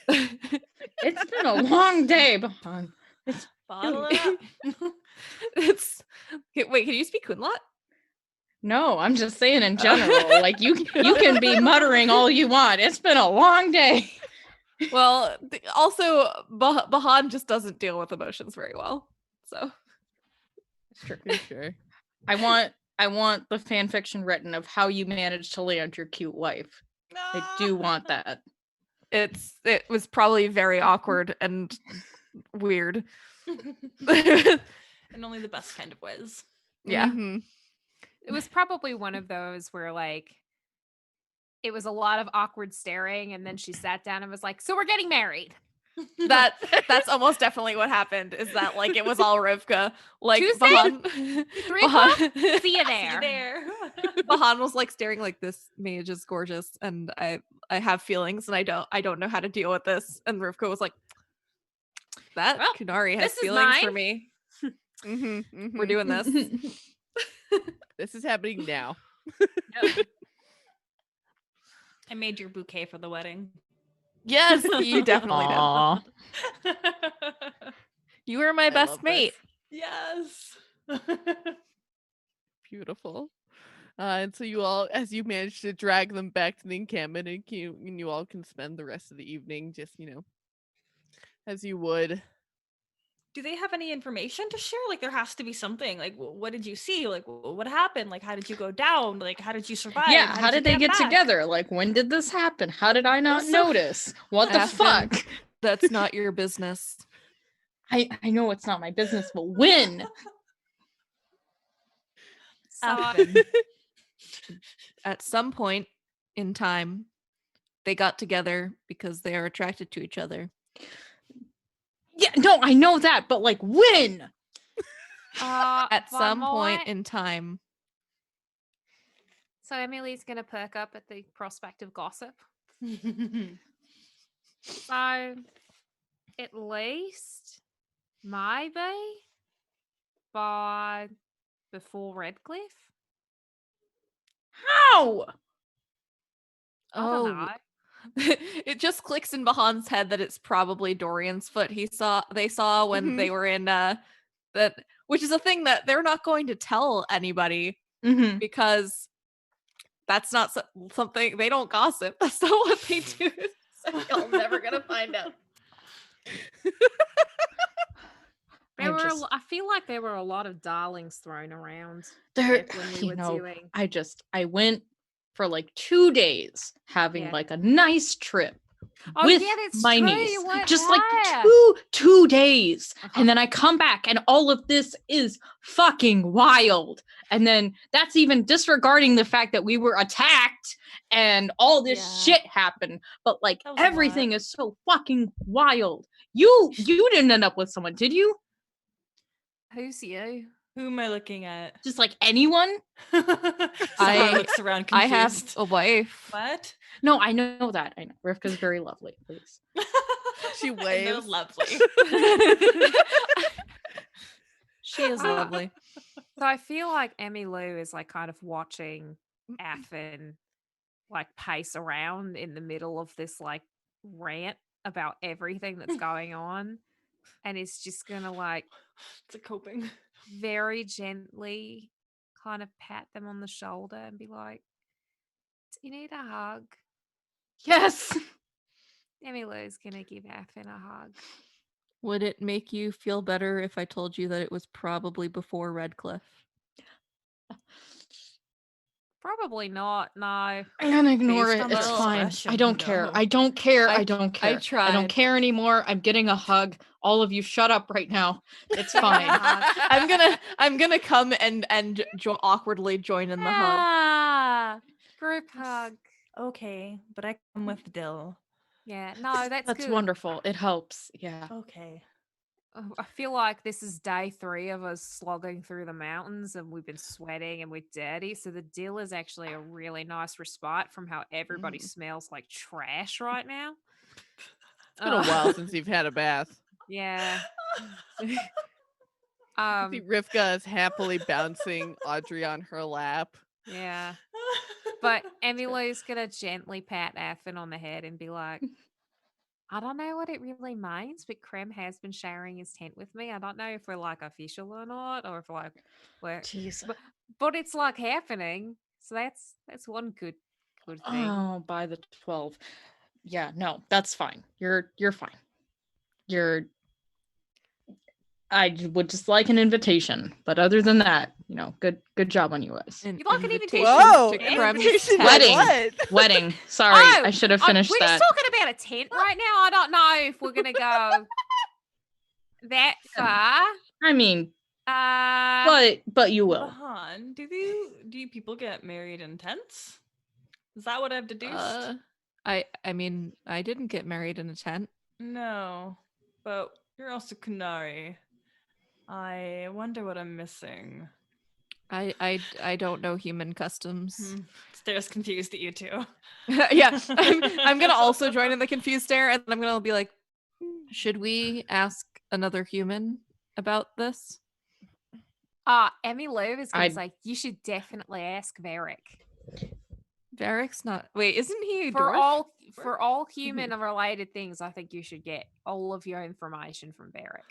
[SPEAKER 5] It's been a long day, Bahan.
[SPEAKER 2] Bottle it up.
[SPEAKER 3] It's wait, can you speak Kunlat?
[SPEAKER 5] No, I'm just saying in general. Like you can be muttering all you want. It's been a long day.
[SPEAKER 3] Well, also Bahan just doesn't deal with emotions very well. So
[SPEAKER 1] For sure.
[SPEAKER 5] I want the fan fiction written of how you managed to land your cute wife. I do want that.
[SPEAKER 3] it was probably very awkward and weird.
[SPEAKER 2] In only the best kind of ways.
[SPEAKER 3] Yeah.
[SPEAKER 1] Mhm.
[SPEAKER 4] It was probably one of those where like it was a lot of awkward staring, and then she sat down and was like, "So we're getting married."
[SPEAKER 3] That's almost definitely what happened. Is that like it was all Rivka? Like
[SPEAKER 4] Tuesday?
[SPEAKER 3] Bahan,
[SPEAKER 4] 3 o'clock? See you
[SPEAKER 2] See you
[SPEAKER 4] there.
[SPEAKER 2] there.
[SPEAKER 3] Bahan was like staring like this mage is gorgeous, and I have feelings, and I don't know how to deal with this. And Rivka was like, that
[SPEAKER 4] Well,
[SPEAKER 3] Kunari has
[SPEAKER 4] this is
[SPEAKER 3] feelings for
[SPEAKER 4] mine.
[SPEAKER 3] me.
[SPEAKER 1] Mhm, mhm.
[SPEAKER 3] We're doing this.
[SPEAKER 1] This is happening now.
[SPEAKER 2] I made your bouquet for the wedding.
[SPEAKER 3] Yes, you definitely did.
[SPEAKER 5] Aw.
[SPEAKER 3] You were my
[SPEAKER 1] I
[SPEAKER 3] best
[SPEAKER 1] love this.
[SPEAKER 3] mate.
[SPEAKER 2] Yes.
[SPEAKER 1] Beautiful. And so you all, as you manage to drag them back to the encampment, and you all can spend the rest of the evening just, as you would.
[SPEAKER 2] Do they have any information to share? Like, there has to be something. Like, what did you see? Like, what happened? Like, how did you go down? Like, how did you survive?
[SPEAKER 5] Yeah, how did they get
[SPEAKER 2] back?
[SPEAKER 5] together? Like, when did this happen? How did I not notice? What the
[SPEAKER 3] Athven,
[SPEAKER 5] fuck?
[SPEAKER 3] That's not your business.
[SPEAKER 5] I know it's not my business, but when?
[SPEAKER 4] So,
[SPEAKER 3] Athven, at some point in time, they got together because they are attracted to each other.
[SPEAKER 5] Yeah, no, I know that, but like when?
[SPEAKER 3] At
[SPEAKER 4] one
[SPEAKER 3] some
[SPEAKER 4] more.
[SPEAKER 3] point in time.
[SPEAKER 4] So Emily's gonna perk up at the prospect of gossip. So, at least, maybe, by before Redcliffe.
[SPEAKER 5] How?
[SPEAKER 4] I don't know.
[SPEAKER 3] It just clicks in Bahan's head that it's probably Dorian's foot they saw when they were in that, which is a thing that they're not going to tell anybody
[SPEAKER 5] Mm-hmm.
[SPEAKER 3] because that's not something they don't gossip. That's not what they do. So y'all never gonna find out.
[SPEAKER 4] I feel like there were a lot of darlings thrown around
[SPEAKER 5] There,
[SPEAKER 4] when we were doing.
[SPEAKER 5] I went for like 2 days having
[SPEAKER 4] Yeah.
[SPEAKER 5] like a nice trip
[SPEAKER 4] Oh,
[SPEAKER 5] with
[SPEAKER 4] yeah, that's
[SPEAKER 5] my
[SPEAKER 4] true,
[SPEAKER 5] niece.
[SPEAKER 4] you weren't
[SPEAKER 5] Just like
[SPEAKER 4] there.
[SPEAKER 5] two days.
[SPEAKER 4] Uh-huh.
[SPEAKER 5] And then I come back and all of this is fucking wild. And then that's even disregarding the fact that we were attacked and all this shit happened. But like
[SPEAKER 2] That was a
[SPEAKER 5] everything
[SPEAKER 2] lot.
[SPEAKER 5] is so fucking wild. You didn't end up with someone, did you?
[SPEAKER 3] Who's you?
[SPEAKER 2] Who am I looking at?
[SPEAKER 5] Just like anyone?
[SPEAKER 2] Saharr looks around confused.
[SPEAKER 3] I have a wife.
[SPEAKER 2] What?
[SPEAKER 5] No, I know that. I know. Rivka's very lovely, please.
[SPEAKER 1] She
[SPEAKER 2] I know,
[SPEAKER 1] waves.
[SPEAKER 2] lovely.
[SPEAKER 3] She is lovely.
[SPEAKER 4] So I feel like Emmylou is like kind of watching Athven like pace around in the middle of this like rant about everything that's going on, and is just gonna like
[SPEAKER 2] It's a coping.
[SPEAKER 4] very gently kind of pat them on the shoulder and be like, "Do you need a hug?"
[SPEAKER 5] Yes.
[SPEAKER 4] Emmylou's gonna give Athven a hug.
[SPEAKER 3] Would it make you feel better if I told you that it was probably before Redcliffe?
[SPEAKER 4] Probably not. No.
[SPEAKER 5] I'm gonna ignore
[SPEAKER 2] Based
[SPEAKER 5] it.
[SPEAKER 2] on the
[SPEAKER 5] It's fine. I
[SPEAKER 2] expression,
[SPEAKER 5] don't care.
[SPEAKER 2] no.
[SPEAKER 5] I don't care.
[SPEAKER 3] I
[SPEAKER 5] I don't care. I don't
[SPEAKER 3] tried.
[SPEAKER 5] care anymore. I'm getting a hug. All of you shut up right now. It's fine.
[SPEAKER 3] I'm gonna come and awkwardly join in the hug.
[SPEAKER 4] Ah, group hug.
[SPEAKER 2] Okay, but I come with Dill.
[SPEAKER 4] Yeah, no, that's
[SPEAKER 5] That's
[SPEAKER 4] good.
[SPEAKER 5] wonderful. It helps. Yeah.
[SPEAKER 2] Okay.
[SPEAKER 4] I feel like this is day 3 of us slogging through the mountains and we've been sweating and we're dirty. So the dill is actually a really nice respite from how everybody smells like trash right now.
[SPEAKER 1] It's been a while since you've had a bath.
[SPEAKER 4] Yeah.
[SPEAKER 1] See Rivka is happily bouncing Audrey on her lap.
[SPEAKER 4] Yeah. But Emmylou's gonna gently pat Athven on the head and be like, I don't know what it really means, but Krem has been sharing his tent with me. I don't know if we're like official or not, or if like we're
[SPEAKER 5] Jeez.
[SPEAKER 4] but it's like happening. So that's one good thing.
[SPEAKER 5] Oh, by the 12. Yeah, no, that's fine. You're fine. I would just like an invitation, but other than that, good job on you guys.
[SPEAKER 4] You like an invitation?
[SPEAKER 1] Whoa,
[SPEAKER 4] to
[SPEAKER 1] an
[SPEAKER 4] Krem's
[SPEAKER 1] invitation to
[SPEAKER 4] tent?
[SPEAKER 1] what?
[SPEAKER 5] Wedding. Sorry,
[SPEAKER 4] Oh,
[SPEAKER 5] I should have finished
[SPEAKER 4] we're
[SPEAKER 5] that.
[SPEAKER 4] just talking about a tent right now. I don't know if we're gonna go that far.
[SPEAKER 5] I mean,
[SPEAKER 4] Uh,
[SPEAKER 5] but you will.
[SPEAKER 2] Bahan, do you people get married in tents? Is that what I've deduced?
[SPEAKER 3] I mean, I didn't get married in a tent.
[SPEAKER 2] No, but you're also Kunari. I wonder what I'm missing.
[SPEAKER 3] I don't know human customs.
[SPEAKER 2] Stares confused at you too.
[SPEAKER 3] Yeah, I'm gonna also join in the confused stare, and I'm gonna be like, should we ask another human about this?
[SPEAKER 4] Emmylou is gonna say you should definitely ask Varric.
[SPEAKER 3] Varric's not. Wait, isn't he a
[SPEAKER 4] For
[SPEAKER 3] dwarf?
[SPEAKER 4] all human related things? I think you should get all of your information from Varric.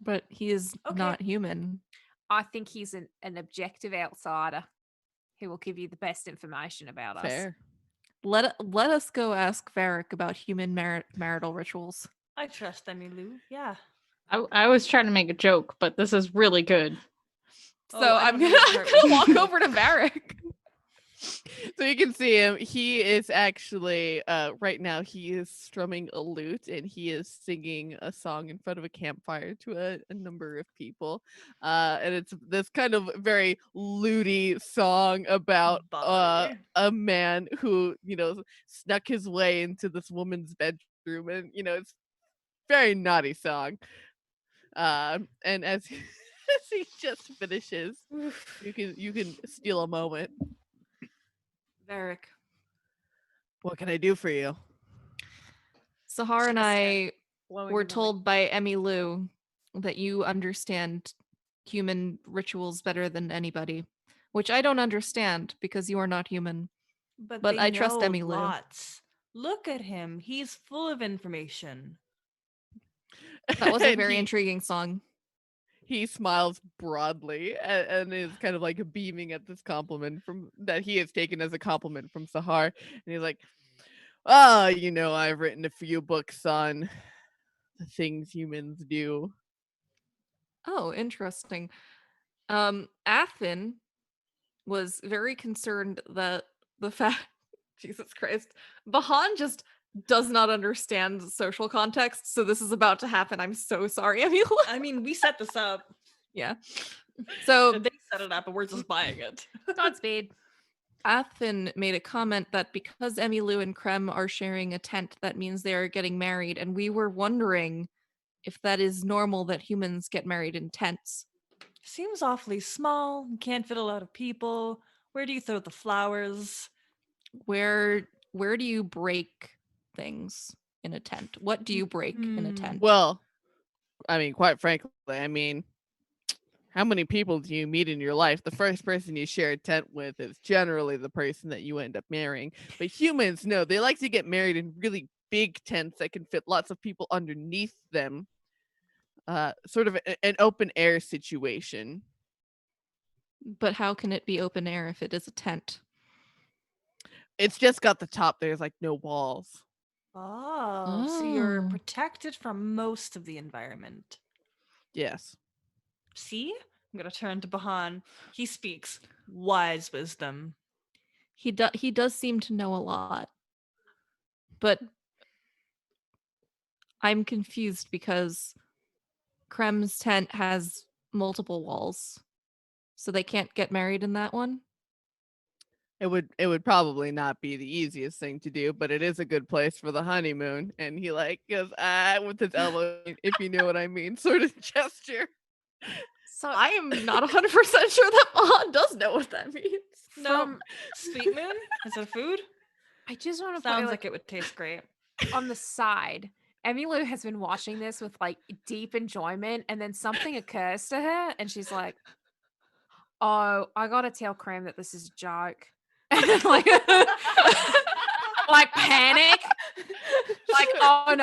[SPEAKER 3] But he is
[SPEAKER 2] Okay.
[SPEAKER 3] not human.
[SPEAKER 4] I think he's an objective outsider who will give you the best information about us.
[SPEAKER 1] Fair.
[SPEAKER 3] Let us go ask Varric about human marital rituals.
[SPEAKER 2] I trust Emmylou. Yeah.
[SPEAKER 5] I was trying to make a joke, but this is really good.
[SPEAKER 3] So
[SPEAKER 2] Oh, I
[SPEAKER 3] I'm
[SPEAKER 2] don't
[SPEAKER 3] gonna,
[SPEAKER 2] know
[SPEAKER 3] I'm
[SPEAKER 2] part
[SPEAKER 3] gonna
[SPEAKER 2] we
[SPEAKER 3] walk
[SPEAKER 2] can
[SPEAKER 3] over to Varric.
[SPEAKER 1] So you can see him. He is actually right now he is strumming a lute and he is singing a song in front of a campfire to a number of people. And it's this kind of very lutey song about
[SPEAKER 2] Bye.
[SPEAKER 1] a man who, snuck his way into this woman's bedroom, and it's very naughty song. And as as he just finishes, you can steal a moment.
[SPEAKER 2] Varric.
[SPEAKER 1] What can I do for you?
[SPEAKER 3] Saharr and I
[SPEAKER 4] Blowing
[SPEAKER 3] were
[SPEAKER 4] in the wind.
[SPEAKER 3] told by Emmylou that you understand human rituals better than anybody, which I don't understand because you are not human. But
[SPEAKER 2] they
[SPEAKER 3] I trust
[SPEAKER 2] know
[SPEAKER 3] Emmylou.
[SPEAKER 2] lots. Look at him. He's full of information.
[SPEAKER 3] That was a
[SPEAKER 1] And
[SPEAKER 3] very intriguing song.
[SPEAKER 1] he smiles broadly and is kind of like beaming at this compliment from that he has taken as a compliment from Saharr. And he's like, I've written a few books on the things humans do.
[SPEAKER 3] Oh, interesting. Athven was very concerned that the fact Jesus Christ, Bahan just does not understand social context, so this is about to happen. I'm so sorry, Emmylou.
[SPEAKER 2] I mean, we set this up.
[SPEAKER 3] Yeah. So
[SPEAKER 2] They set it up, and we're just buying it.
[SPEAKER 4] Godspeed.
[SPEAKER 3] Athven made a comment that because Emmylou and Krem are sharing a tent, that means they are getting married, and we were wondering if that is normal that humans get married in tents.
[SPEAKER 2] Seems awfully small. Can't fit a lot of people. Where do you throw the flowers?
[SPEAKER 3] Where do you break things in a tent? What do you break in a tent?
[SPEAKER 1] Well, I mean, quite frankly, how many people do you meet in your life? The first person you share a tent with is generally the person that you end up marrying. But humans, no, they like to get married in really big tents that can fit lots of people underneath them. Sort of an open air situation.
[SPEAKER 3] But how can it be open air if it is a tent?
[SPEAKER 1] It's just got the top. There's like no walls.
[SPEAKER 2] Oh, so you're
[SPEAKER 3] Oh.
[SPEAKER 2] protected from most of the environment.
[SPEAKER 1] Yes.
[SPEAKER 2] See? I'm gonna turn to Bahan. He speaks wise wisdom.
[SPEAKER 3] He does seem to know a lot. But I'm confused because Krem's tent has multiple walls. So they can't get married in that one?
[SPEAKER 1] It would probably not be the easiest thing to do, but it is a good place for the honeymoon. And he like goes with his elbow, if you know what I mean, sort of gesture.
[SPEAKER 4] So
[SPEAKER 3] I am not 100% sure that Bahan does know what that means.
[SPEAKER 2] No, sweet moon? Is it food?
[SPEAKER 4] I just want to put
[SPEAKER 2] Sounds
[SPEAKER 4] it
[SPEAKER 2] like it would taste great.
[SPEAKER 4] on the side. Emmylou has been watching this with like deep enjoyment, and then something occurs to her, and she's like, "Oh, I gotta tell Krem that this is a joke." like, like panic. Like, oh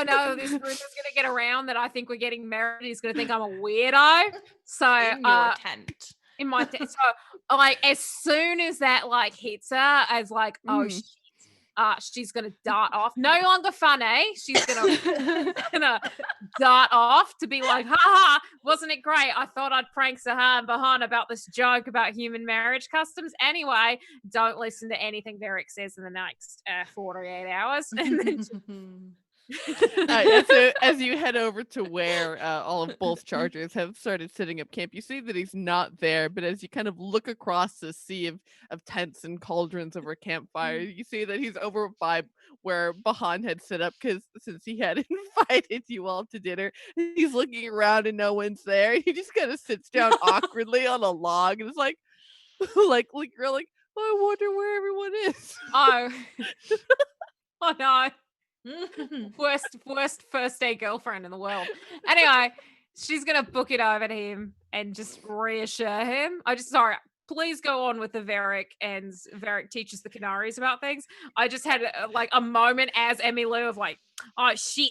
[SPEAKER 4] no, this rumor's gonna get around that I think we're getting married. He's gonna think I'm a weirdo. So
[SPEAKER 2] In your tent.
[SPEAKER 4] in my so like as soon as that like hits her as like oh shit, she's gonna dart off. No longer funny. She's gonna dart off to be like, haha, wasn't it great? I thought I'd prank Saharr and Bahan about this joke about human marriage customs. Anyway, don't listen to anything Varric says in the next 48 hours. And then
[SPEAKER 1] So as you head over to where all of both chargers have started setting up camp, you see that he's not there. But as you kind of look across the sea of tents and cauldrons over a campfire, you see that he's over by where Bahan had set up, because since he had invited you all to dinner, he's looking around and no one's there. He just kind of sits down awkwardly on a log and is like, you're like, I wonder where everyone is.
[SPEAKER 4] oh no. worst first day girlfriend in the world. Anyway, she's gonna book it over to him and just reassure him. Please go on with the Varric, and Varric teaches the Canaries about things. I just had like a moment as Emmylou of like, oh shit.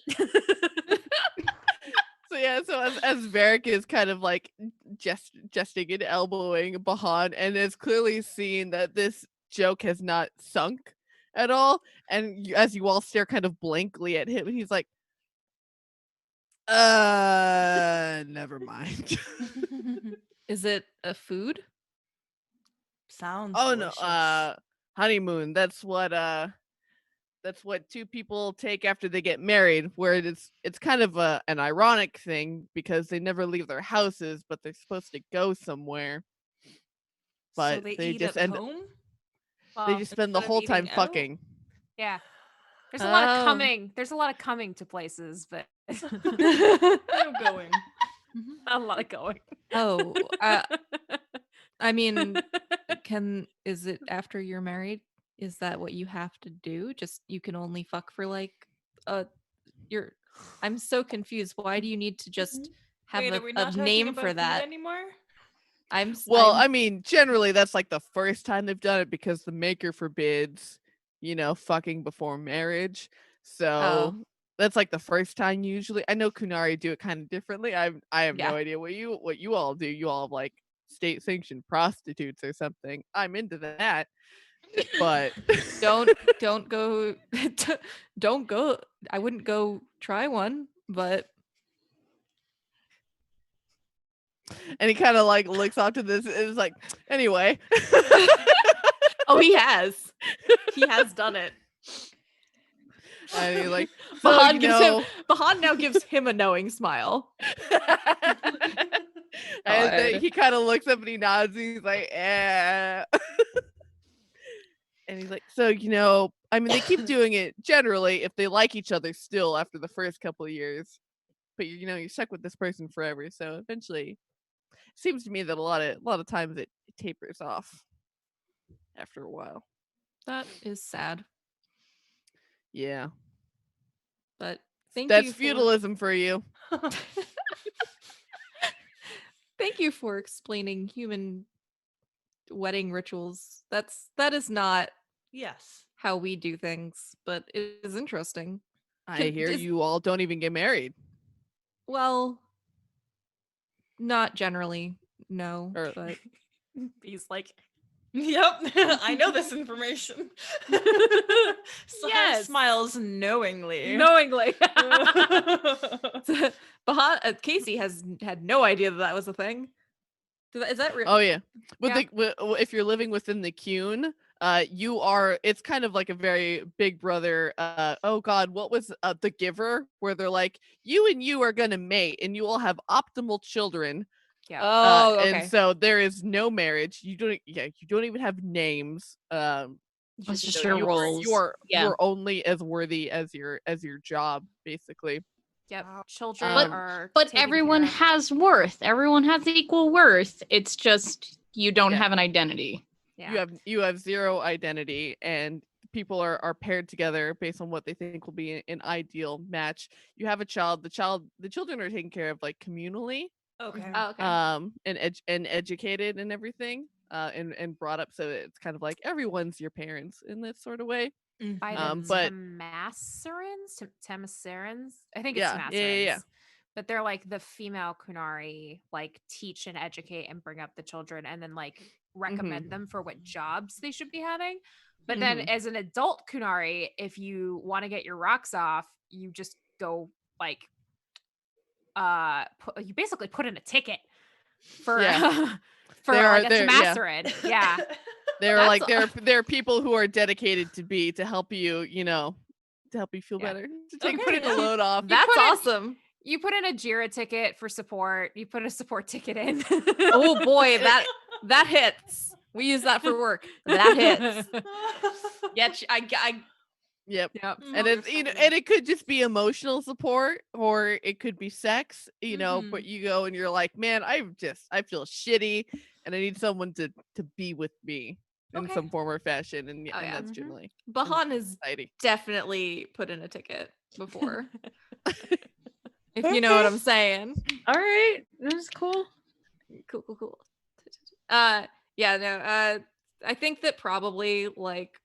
[SPEAKER 1] So as Varric is kind of like jesting and elbowing Bahan, and is clearly seeing that this joke has not sunk at all. And as you all stare kind of blankly at him, he's like, never mind.
[SPEAKER 3] Is it a food?
[SPEAKER 2] Sounds
[SPEAKER 1] Oh
[SPEAKER 2] delicious.
[SPEAKER 1] no, honeymoon. That's what two people take after they get married, where it's kind of an ironic thing because they never leave their houses, but they're supposed to go somewhere. But
[SPEAKER 2] so they
[SPEAKER 1] they
[SPEAKER 2] eat
[SPEAKER 1] just
[SPEAKER 2] at
[SPEAKER 1] end
[SPEAKER 2] home?
[SPEAKER 1] they
[SPEAKER 4] Well,
[SPEAKER 1] just spend the
[SPEAKER 2] instead of
[SPEAKER 1] whole time
[SPEAKER 2] eating out?
[SPEAKER 1] fucking.
[SPEAKER 4] yeah. There's a lot of
[SPEAKER 3] Oh.
[SPEAKER 4] coming. There's a lot of coming to places, but
[SPEAKER 2] No going.
[SPEAKER 4] not a lot of going.
[SPEAKER 3] Oh, I mean, is it after you're married? Is that what you have to do? Just you can only fuck for like you're I'm so confused. Why do you need to just have
[SPEAKER 2] Wait, are we not
[SPEAKER 3] a
[SPEAKER 2] talking
[SPEAKER 3] name
[SPEAKER 2] about
[SPEAKER 3] for
[SPEAKER 2] food
[SPEAKER 3] that?
[SPEAKER 2] anymore?
[SPEAKER 1] Well, I mean, generally that's like the first time they've done it because the maker forbids, fucking before marriage. So that's like the first time usually. I know Kunari do it kind of differently. I have
[SPEAKER 3] Yeah.
[SPEAKER 1] no idea what you all do. You all have like state sanctioned prostitutes or something. I'm into that. But
[SPEAKER 3] don't go don't go. I wouldn't go try one, but
[SPEAKER 1] and he kind of like looks off to this and is like, anyway.
[SPEAKER 3] oh, he has done it.
[SPEAKER 1] And he's like, so,
[SPEAKER 3] Bahan now gives him a knowing smile.
[SPEAKER 1] and then
[SPEAKER 3] God.
[SPEAKER 1] he kind of looks up and he nods and he's like, eh. And he's like, so, I mean, they keep doing it generally if they like each other still after the first couple of years. But you're stuck with this person forever. So eventually, it seems to me that a lot of times it tapers off after a while.
[SPEAKER 3] That is sad.
[SPEAKER 1] Yeah.
[SPEAKER 3] But
[SPEAKER 1] That's feudalism for you.
[SPEAKER 3] Thank you for explaining human wedding rituals. That is not
[SPEAKER 2] Yes.
[SPEAKER 3] how we do things, but it is interesting.
[SPEAKER 1] I hear you all don't even get married.
[SPEAKER 3] Well, not generally, no.
[SPEAKER 1] Or-
[SPEAKER 3] But
[SPEAKER 2] He's like, yep, I know this information. Saharr
[SPEAKER 4] Yes.
[SPEAKER 2] smiles knowingly.
[SPEAKER 4] Knowingly.
[SPEAKER 3] Bahan, Casey has had no idea that was a thing. Is that real?
[SPEAKER 1] Oh yeah.
[SPEAKER 4] Yeah.
[SPEAKER 1] If you're living within the Cune, it's kind of like a very big brother. Oh God, what was the Giver? Where they're like, you and you are gonna mate, and you all have optimal children.
[SPEAKER 4] Yeah.
[SPEAKER 3] Oh, okay.
[SPEAKER 1] And so there is no marriage. You don't even have names.
[SPEAKER 5] It's just
[SPEAKER 1] you
[SPEAKER 5] your
[SPEAKER 1] are-
[SPEAKER 5] roles.
[SPEAKER 1] You're only as worthy as your job, basically.
[SPEAKER 4] Yep. Children
[SPEAKER 1] But-
[SPEAKER 4] are.
[SPEAKER 5] But
[SPEAKER 4] taken
[SPEAKER 5] everyone
[SPEAKER 4] care of.
[SPEAKER 5] has worth. Everyone has equal worth. It's just you don't
[SPEAKER 1] Yeah.
[SPEAKER 5] have an identity.
[SPEAKER 4] Yeah.
[SPEAKER 1] You have zero identity, and people are paired together based on what they think will be an ideal match. You have a child. The children are taken care of like communally,
[SPEAKER 2] Okay.
[SPEAKER 3] Oh, okay.
[SPEAKER 1] and educated and everything, and brought up so that it's kind of like everyone's your parents in this sort of way.
[SPEAKER 4] By the
[SPEAKER 1] but-
[SPEAKER 4] Temasarans? I think it's
[SPEAKER 1] Yeah,
[SPEAKER 4] Temasarans.
[SPEAKER 1] yeah.
[SPEAKER 4] But they're like the female Kunari, like teach and educate and bring up the children and then like recommend them for what jobs they should be having. But then as an adult Kunari, if you want to get your rocks off, you just go like you basically put in a ticket for
[SPEAKER 1] Yeah.
[SPEAKER 4] for
[SPEAKER 1] There
[SPEAKER 4] like
[SPEAKER 1] are-
[SPEAKER 4] a
[SPEAKER 1] there- yeah.
[SPEAKER 4] Temasaran. Yeah.
[SPEAKER 1] They're like there are people who are dedicated to help you, to help you feel
[SPEAKER 4] Yeah.
[SPEAKER 1] better, to put
[SPEAKER 2] Okay,
[SPEAKER 1] in the
[SPEAKER 2] yeah.
[SPEAKER 1] load off.
[SPEAKER 3] That's
[SPEAKER 4] put in-
[SPEAKER 3] awesome.
[SPEAKER 4] You put in a JIRA ticket for support. You put a support ticket in.
[SPEAKER 3] Oh boy, that hits. We use that for work. That hits. Yeah,
[SPEAKER 1] Yep.
[SPEAKER 4] Yep.
[SPEAKER 1] And it's and it could just be emotional support, or it could be sex, but you go and you're like, man, I feel shitty and I need someone to be with me in
[SPEAKER 4] Okay.
[SPEAKER 1] some form or fashion. And,
[SPEAKER 3] Oh,
[SPEAKER 1] and
[SPEAKER 3] yeah.
[SPEAKER 1] that's generally
[SPEAKER 3] Bahan has
[SPEAKER 1] society.
[SPEAKER 3] definitely put in a ticket before. If you know what I'm saying.
[SPEAKER 5] All right, that's cool.
[SPEAKER 3] Cool. Yeah, no, I think that probably like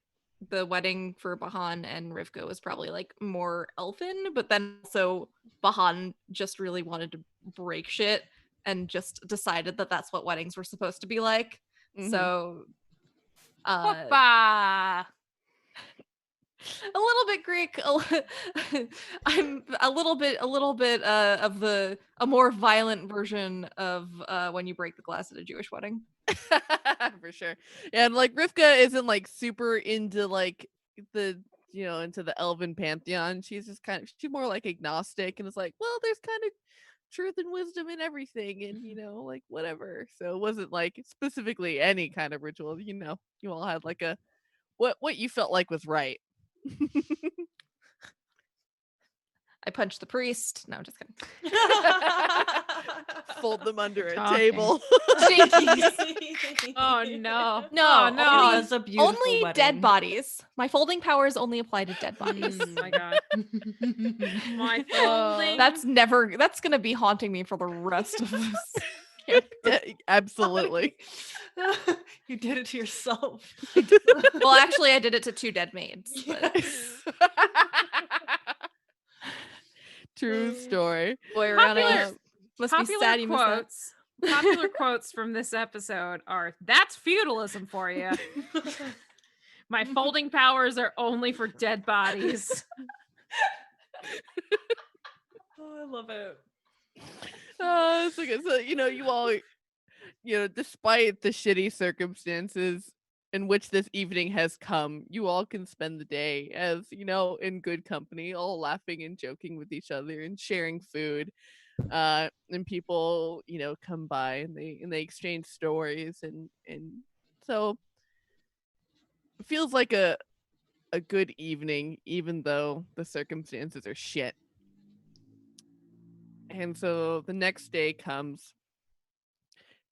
[SPEAKER 3] the wedding for Bahan and Rivka was probably like more elfin, but then also Bahan just really wanted to break shit and just decided that that's what weddings were supposed to be like.
[SPEAKER 1] Mhm.
[SPEAKER 3] So
[SPEAKER 4] Hoppa!
[SPEAKER 3] a little bit Greek. I'm a little bit of a more violent version of when you break the glass at a Jewish wedding.
[SPEAKER 1] For sure. And like Rivka isn't like super into like the into the elven pantheon. She's just she's more like agnostic and is like, well, there's kind of truth and wisdom in everything, and like whatever. So it wasn't like specifically any kind of ritual. You all had like a what you felt like was right.
[SPEAKER 3] I punched the priest. No, I'm just kidding.
[SPEAKER 1] Fold them under a
[SPEAKER 5] Talking.
[SPEAKER 1] table.
[SPEAKER 4] Oh no.
[SPEAKER 3] No,
[SPEAKER 4] Oh, no.
[SPEAKER 3] only,
[SPEAKER 2] That's a beautiful
[SPEAKER 3] only
[SPEAKER 2] wedding.
[SPEAKER 3] dead bodies. My folding powers only apply to dead bodies.
[SPEAKER 4] My god. My folding.
[SPEAKER 3] That's gonna be haunting me for the rest of this.
[SPEAKER 1] Yeah, absolutely.
[SPEAKER 2] You did it to yourself.
[SPEAKER 3] Well, actually, I did it to 2 dead maids. But...
[SPEAKER 1] True story.
[SPEAKER 3] Boy,
[SPEAKER 4] Popular-
[SPEAKER 3] Riana must be sad you missed that.
[SPEAKER 4] Popular quotes from this episode are, "That's feudalism for you." "My folding powers are only for dead bodies."
[SPEAKER 2] Oh, I love it.
[SPEAKER 1] Oh, so good. So you all, despite the shitty circumstances in which this evening has come, you all can spend the day as in good company, all laughing and joking with each other and sharing food. And people come by and they exchange stories, and so it feels like a good evening, even though the circumstances are shit. And so the next day comes,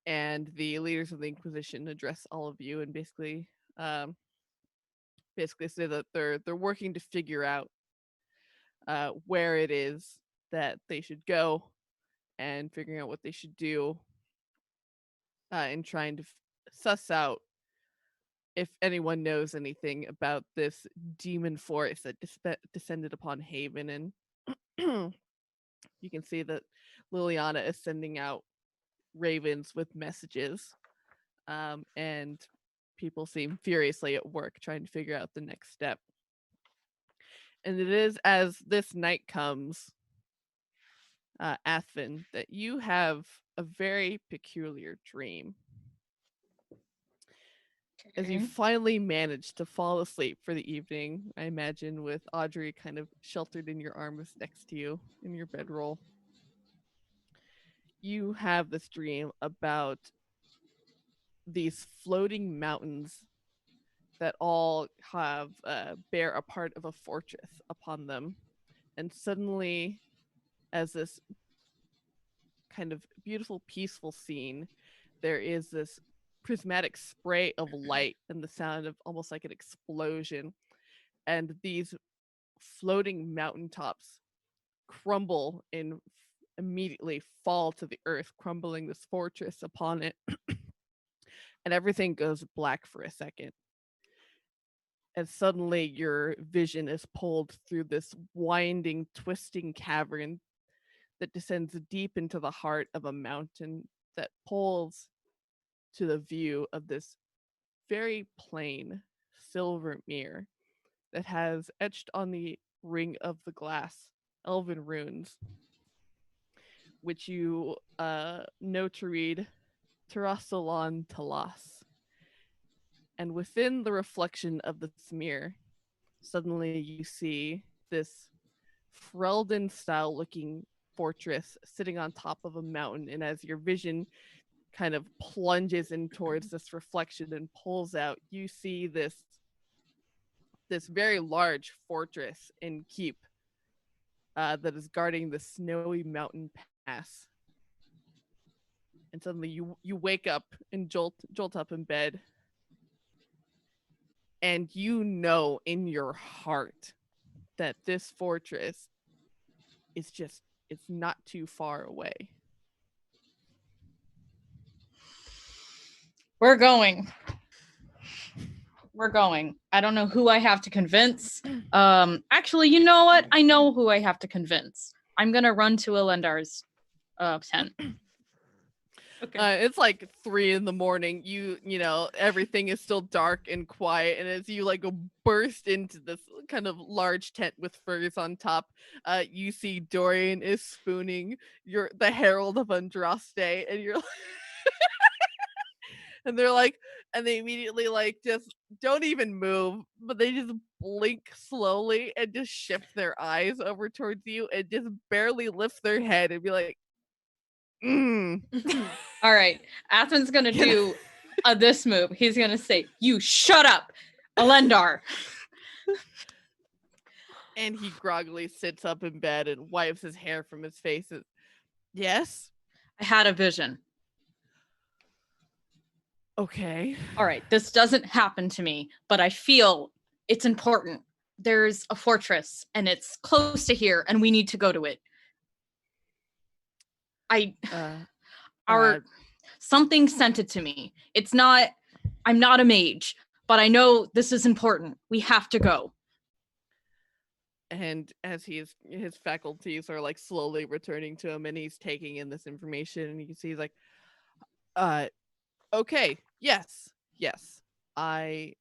[SPEAKER 1] and the leaders of the Inquisition address all of you and basically say that they're working to figure out where it is that they should go, and figuring out what they should do, and trying to suss out if anyone knows anything about this demon force that descended upon Haven. And you can see that Liliana is sending out ravens with messages, and people seem furiously at work trying to figure out the next step. And it is as this night comes, Athven, that you have a very peculiar dream. As you finally manage to fall asleep for the evening, I imagine with Audrey kind of sheltered in your arms next to you in your bedroll, you have this dream about these floating mountains that all have bear a part of a fortress upon them. And suddenly, as this kind of beautiful, peaceful scene, there is this prismatic spray of light and the sound of almost like an explosion. And these floating mountaintops crumble and immediately fall to the earth, crumbling this fortress upon it. And everything goes black for a second. And suddenly your vision is pulled through this winding, twisting cavern that descends deep into the heart of a mountain that pulls to the view of this very plain silver mirror that has etched on the ring of the glass elven runes, which you know to read Tarasalon Talas. And within the reflection of the mirror, suddenly you see this Freldon style looking fortress sitting on top of a mountain. And as your vision kind of plunges in towards this reflection and pulls out, you see this very large fortress and keep that is guarding the snowy mountain pass. And suddenly you wake up and jolt up in bed, and you know in your heart that this fortress is it's not too far away.
[SPEAKER 5] We're going. I don't know who I have to convince. Actually, you know what? I know who I have to convince. I'm gonna run to Elendar's tent.
[SPEAKER 2] Okay.
[SPEAKER 1] It's like 3 a.m. You know, everything is still dark and quiet, and as you like burst into this kind of large tent with furs on top, you see Dorian is spooning the Herald of Andraste, and you're and they're like, and they immediately like just don't even move, but they just blink slowly and just shift their eyes over towards you and just barely lift their head and be like,
[SPEAKER 5] All right. Athven's going to do this move. He's going to say, "You shut up, Elendar."
[SPEAKER 1] And he groggily sits up in bed and wipes his hair from his face. Yes?
[SPEAKER 5] I had a vision.
[SPEAKER 1] Okay.
[SPEAKER 5] All right. This doesn't happen to me, but I feel it's important. There's a fortress and it's close to here and we need to go to it. Something sent it to me. I'm not a mage, but I know this is important. We have to go.
[SPEAKER 1] And as his faculties are like slowly returning to him and he's taking in this information, and you can see he's like, okay, yes. I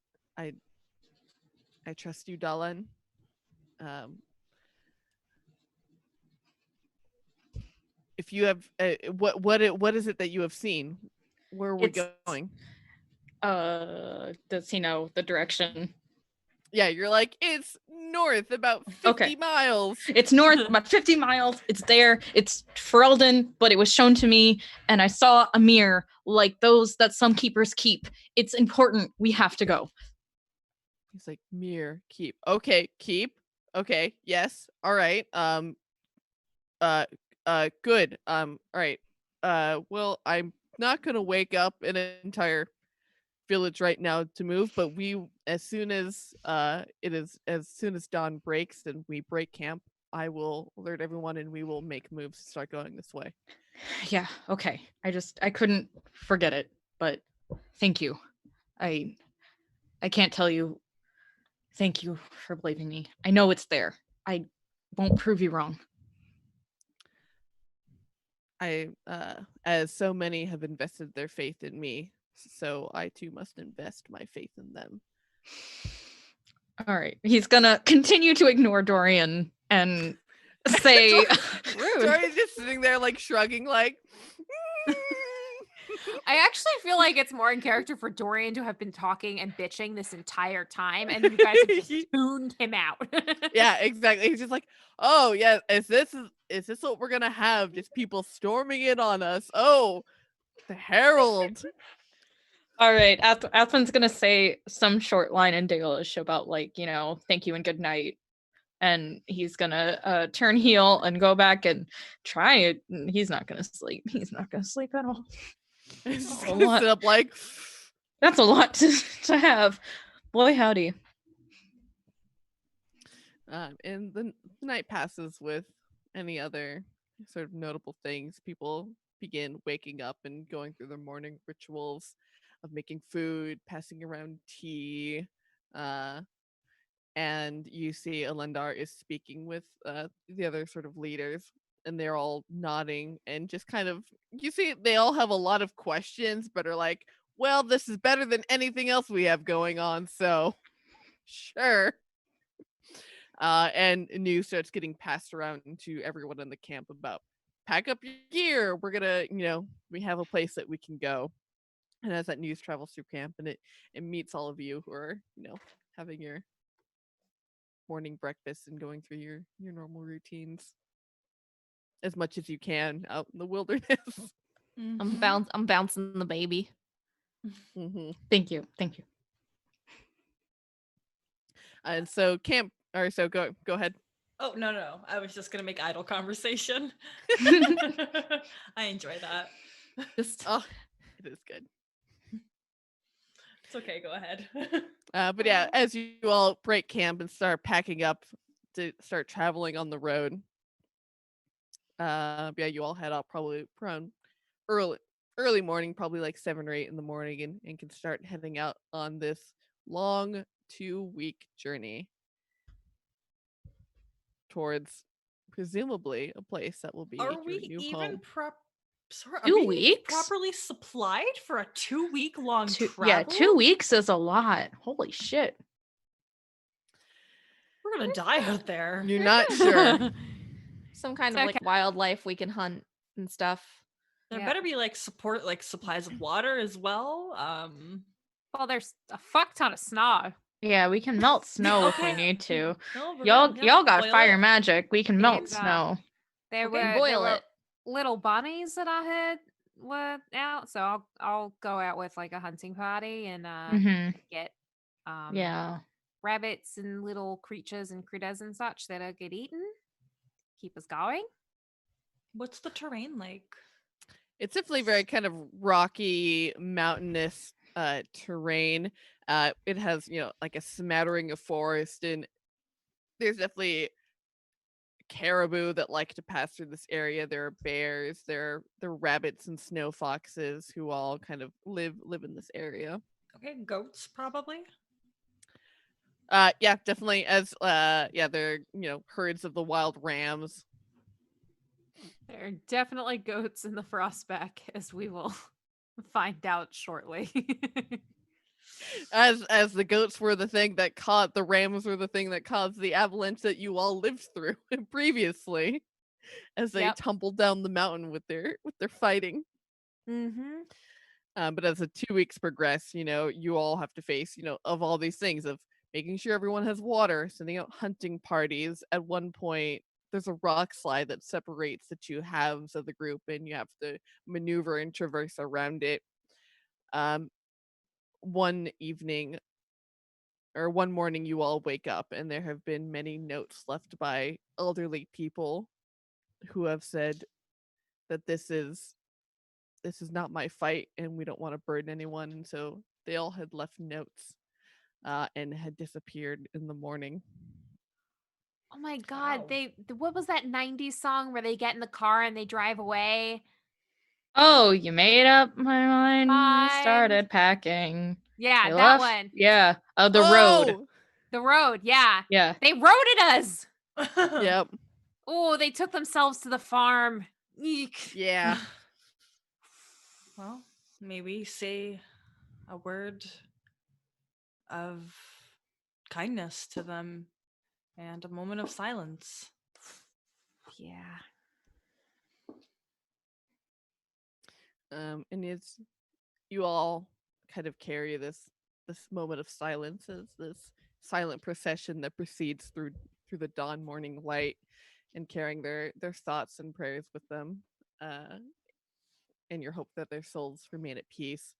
[SPEAKER 1] trust you, Dalan. If you have what is it that you have seen? Where are we going?
[SPEAKER 5] Does he know the direction?
[SPEAKER 1] Yeah, you're like, it's north about 50 miles.
[SPEAKER 5] It's north about 50 miles. It's there. It's Ferelden, but it was shown to me, and I saw a mirror like those that some keepers keep. It's important. We have to go.
[SPEAKER 1] He's like, mirror, keep. Okay, keep. Okay, yes. All right. Good. All right. Well, I'm not gonna wake up an entire village right now to move, but as soon as dawn breaks and we break camp, I will alert everyone and we will make moves to start going this way.
[SPEAKER 5] Yeah, okay. I couldn't forget it, but thank you. I can't tell you thank you for believing me. I know it's there. I won't prove you wrong.
[SPEAKER 1] As so many have invested their faith in me, so I too must invest my faith in them.
[SPEAKER 5] All right. He's gonna continue to ignore Dorian and say
[SPEAKER 3] rude.
[SPEAKER 1] Dorian's just sitting there like shrugging like
[SPEAKER 4] I actually feel like it's more in character for Dorian to have been talking and bitching this entire time, and you guys have just tuned him out.
[SPEAKER 1] Yeah, exactly. He's just like, oh yeah, is this what we're gonna have? Just people storming in on us. Oh, the Herald.
[SPEAKER 5] All right, Athven's gonna say some short line in Dalish about like, thank you and good night. And he's gonna turn heel and go back and try it. He's not gonna sleep. He's not gonna sleep at all.
[SPEAKER 1] He's gonna sit up like,
[SPEAKER 5] that's a lot to have. Boy, howdy.
[SPEAKER 1] And the night passes with any other sort of notable things. People begin waking up and going through their morning rituals of making food, passing around tea, and you see Elendar is speaking with the other sort of leaders, and they're all nodding and just kind of, you see they all have a lot of questions, but are like, well, this is better than anything else we have going on, so sure. And news starts getting passed around to everyone in the camp about pack up your gear. We're gonna, we have a place that we can go. And as that news travels through camp and it meets all of you who are, having your morning breakfast and going through your normal routines as much as you can out in the wilderness.
[SPEAKER 3] Mm-hmm. I'm bouncing the baby.
[SPEAKER 1] Mm-hmm.
[SPEAKER 5] Thank you.
[SPEAKER 1] And so go ahead.
[SPEAKER 2] Oh, no. I was just going to make idle conversation. I enjoy that.
[SPEAKER 1] It is good.
[SPEAKER 2] It's okay, go ahead.
[SPEAKER 1] But yeah, as you all break camp and start packing up to start traveling on the road, you all head out probably around early morning, probably like 7 or 8 in the morning, and can start heading out on this long 2-week journey towards presumably a place that will be
[SPEAKER 2] Are
[SPEAKER 1] your
[SPEAKER 2] we
[SPEAKER 1] new
[SPEAKER 2] even
[SPEAKER 1] home.
[SPEAKER 2] So are
[SPEAKER 5] 2
[SPEAKER 2] we
[SPEAKER 5] weeks?
[SPEAKER 2] properly supplied for a 2-week long travel?
[SPEAKER 5] Yeah, 2 weeks is a lot. Holy shit.
[SPEAKER 2] We're gonna die out there.
[SPEAKER 1] You're not sure.
[SPEAKER 3] Some kind
[SPEAKER 4] It's
[SPEAKER 3] of like
[SPEAKER 4] okay.
[SPEAKER 3] wildlife we can hunt and stuff.
[SPEAKER 2] There
[SPEAKER 4] Yeah.
[SPEAKER 2] better be like supplies of water as well.
[SPEAKER 4] Well, there's a fuck ton of snow.
[SPEAKER 5] Yeah, we can melt snow if we
[SPEAKER 2] Okay.
[SPEAKER 5] need to.
[SPEAKER 2] No, we're
[SPEAKER 5] Y'all
[SPEAKER 2] gonna, yeah,
[SPEAKER 5] y'all got
[SPEAKER 2] boil
[SPEAKER 5] fire
[SPEAKER 2] it.
[SPEAKER 5] magic. We can melt
[SPEAKER 4] And,
[SPEAKER 5] snow.
[SPEAKER 4] There
[SPEAKER 3] Okay,
[SPEAKER 4] were
[SPEAKER 3] boil it.
[SPEAKER 4] little bunnies that I heard were out, so I'll go out with like a hunting party and
[SPEAKER 5] Mhm.
[SPEAKER 4] get
[SPEAKER 5] Yeah.
[SPEAKER 4] rabbits and little creatures and critters and such that'll get eaten. Keep us going.
[SPEAKER 2] What's the terrain like?
[SPEAKER 1] It's definitely very kind of rocky, mountainous terrain. It has, like a smattering of forest, and there's definitely caribou that like to pass through this area. There are bears, there are rabbits and snow foxes who all kind of live in this area.
[SPEAKER 2] Okay, goats probably.
[SPEAKER 1] Yeah, definitely. As they're herds of the wild rams.
[SPEAKER 4] There are definitely goats in the frostback, as we will find out shortly.
[SPEAKER 1] As the goats were the thing that caused the rams were the thing that caused the avalanche that you all lived through previously, as they
[SPEAKER 4] Yep.
[SPEAKER 1] tumbled down the mountain with their fighting.
[SPEAKER 4] Mm-hmm.
[SPEAKER 1] But as the 2 weeks progress, you all have to face, of all these things of making sure everyone has water, sending out hunting parties. At one point, there's a rock slide that separates the two halves of the group, and you have to maneuver and traverse around it. One morning, you all wake up, and there have been many notes left by elderly people who have said that this is not my fight, and we don't want to burden anyone. And so they all had left notes and had disappeared in the morning.
[SPEAKER 4] Oh my god,
[SPEAKER 2] Wow.
[SPEAKER 4] what was that 90s song where they get in the car and they drive away?
[SPEAKER 5] Oh, you made up my mind.
[SPEAKER 4] Mind.
[SPEAKER 5] We started packing.
[SPEAKER 4] Yeah,
[SPEAKER 5] They
[SPEAKER 4] that
[SPEAKER 5] left?
[SPEAKER 4] one.
[SPEAKER 5] Yeah. Oh, the road.
[SPEAKER 1] Oh!
[SPEAKER 4] The road, yeah.
[SPEAKER 5] Yeah.
[SPEAKER 4] They roaded us.
[SPEAKER 1] Yep.
[SPEAKER 4] Oh, they took themselves to the farm. Eek.
[SPEAKER 1] Yeah.
[SPEAKER 2] Well, maybe say a word of kindness to them and a moment of silence.
[SPEAKER 4] Yeah.
[SPEAKER 1] And it's you all kind of carry this moment of silence as this silent procession that proceeds through the dawn morning light, and carrying their thoughts and prayers with them, in your hope that their souls remain at peace.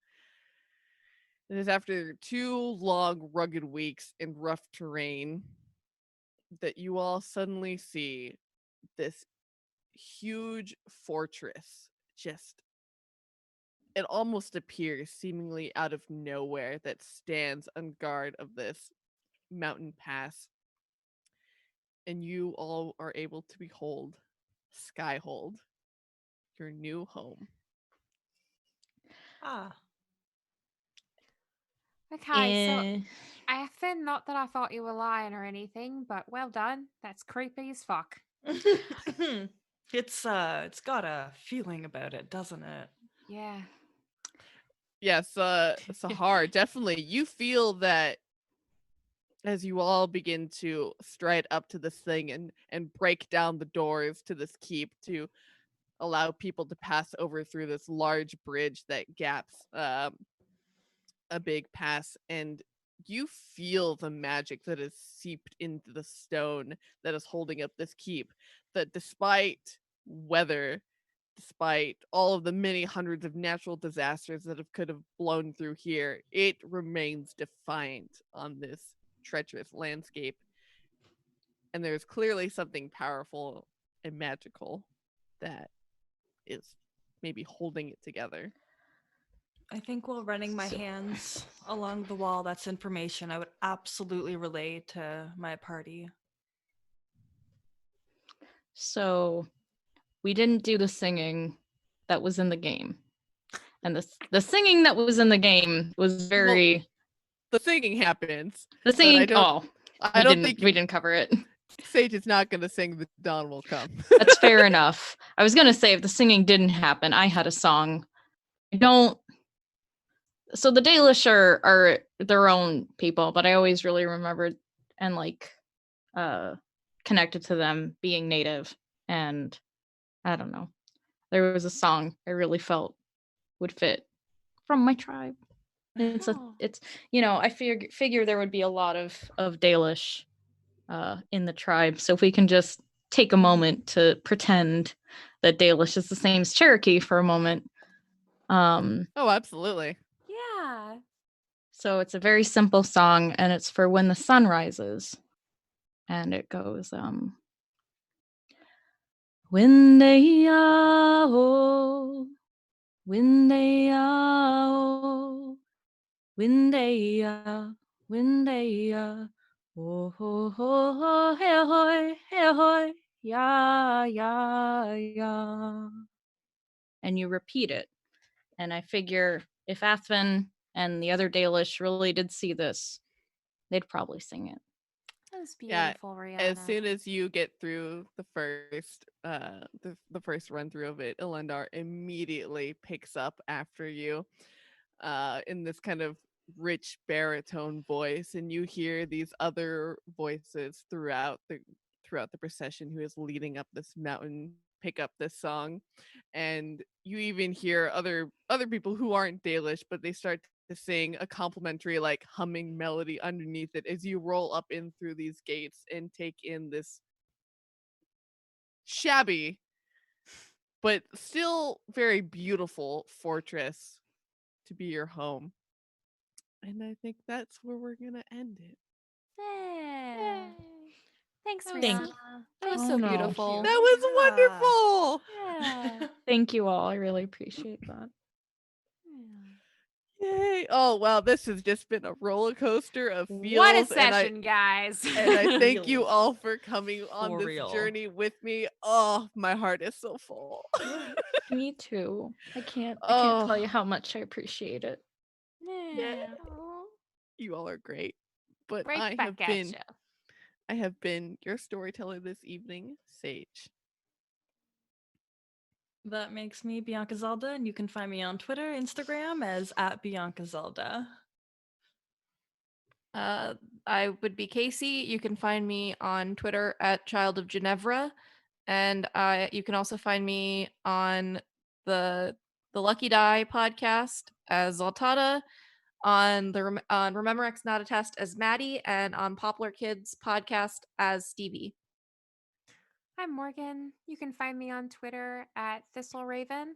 [SPEAKER 1] It is after 2 long, rugged weeks in rough terrain that you all suddenly see this huge fortress. It almost appears seemingly out of nowhere, that stands on guard of this mountain pass. And you all are able to behold Skyhold, your new home.
[SPEAKER 2] Ah.
[SPEAKER 4] Okay, so
[SPEAKER 5] Eh,
[SPEAKER 4] Athven, not that I thought you were lying or anything, but well done. That's creepy as fuck.
[SPEAKER 2] It's got a feeling about it, doesn't it?
[SPEAKER 4] Yeah.
[SPEAKER 1] Yes, Saharr, definitely. You feel that as you all begin to stride up to this thing and break down the doors to this keep to allow people to pass over through this large bridge that gaps a big pass, and you feel the magic that is seeped into the stone that is holding up this keep, that despite weather, despite all of the many hundreds of natural disasters that could have blown through here, it remains defiant on this treacherous landscape. And there's clearly something powerful and magical that is maybe holding it together.
[SPEAKER 2] I think while running my hands along the wall, that's information I would absolutely relay to my party.
[SPEAKER 5] So we didn't do the singing that was in the game. And the singing that was in the game was very
[SPEAKER 1] The singing happens.
[SPEAKER 5] the singing
[SPEAKER 1] I don't
[SPEAKER 5] we
[SPEAKER 1] think
[SPEAKER 5] didn't cover it.
[SPEAKER 1] Sage is not going to sing "The Dawn Will Come."
[SPEAKER 5] That's fair enough. I was gonna say if the singing didn't happen, I had a song. I don't. So the Dalish are their own people, but I always really remembered and connected to them being native. And I don't know. There was a song I really felt would fit from my tribe. It's I figure there would be a lot of Dalish in the tribe. So if we can just take a moment to pretend that Dalish is the same as Cherokee for a moment.
[SPEAKER 1] Oh, absolutely.
[SPEAKER 4] Yeah.
[SPEAKER 5] So it's a very simple song, and it's for when the sun rises. And it goes, Windaya-o, Windaya-o, Windaya, Windaya, oh ho ho ho, hey hoy, hey hoy, ya ya ya. And you repeat it. And I figure if Athven and the other Dalish really did see this, they'd probably sing it.
[SPEAKER 4] That was
[SPEAKER 1] Yeah,
[SPEAKER 4] beautiful, Riana.
[SPEAKER 1] as soon as you get through the first the first run through of it, Elendar immediately picks up after you in this kind of rich baritone voice, and you hear these other voices throughout the procession who is leading up this mountain pick up this song, and you even hear other people who aren't Dalish, but they start to sing a complimentary like humming melody underneath it as you roll up in through these gates and take in this shabby but still very beautiful fortress to be your home. And I think that's where we're gonna end it.
[SPEAKER 4] Yeah. Thanks,
[SPEAKER 3] That was
[SPEAKER 4] Riana.
[SPEAKER 3] That was
[SPEAKER 5] Oh,
[SPEAKER 3] so
[SPEAKER 5] no.
[SPEAKER 3] beautiful.
[SPEAKER 1] That was wonderful.
[SPEAKER 4] Yeah.
[SPEAKER 5] Thank you all. I really appreciate that.
[SPEAKER 1] Yay. Oh wow, this has just been a roller coaster of feels.
[SPEAKER 4] What a session, guys.
[SPEAKER 1] And I thank you
[SPEAKER 2] Feels.
[SPEAKER 1] all for coming on
[SPEAKER 2] For
[SPEAKER 1] this
[SPEAKER 2] real.
[SPEAKER 1] journey with me. Oh, my heart is so full.
[SPEAKER 5] Me too. I can't
[SPEAKER 1] Oh.
[SPEAKER 5] tell you how much I appreciate it.
[SPEAKER 4] Yeah.
[SPEAKER 1] You all are great. But
[SPEAKER 4] Right
[SPEAKER 1] I
[SPEAKER 4] back at ya.
[SPEAKER 1] have been your storyteller this evening, Sage.
[SPEAKER 2] That makes me Bianca Zelda, and you can find me on Twitter, Instagram as @BiancaZelda.
[SPEAKER 3] I would be Casey. You can find me on Twitter at Child of Ginevra, and you can also find me on the Lucky Die podcast as Zaltada, on on Remember X Not a Test as Maddie, and on Poplar Kids podcast as Stevie.
[SPEAKER 4] I'm Morgan. You can find me on Twitter at ThistleRaven.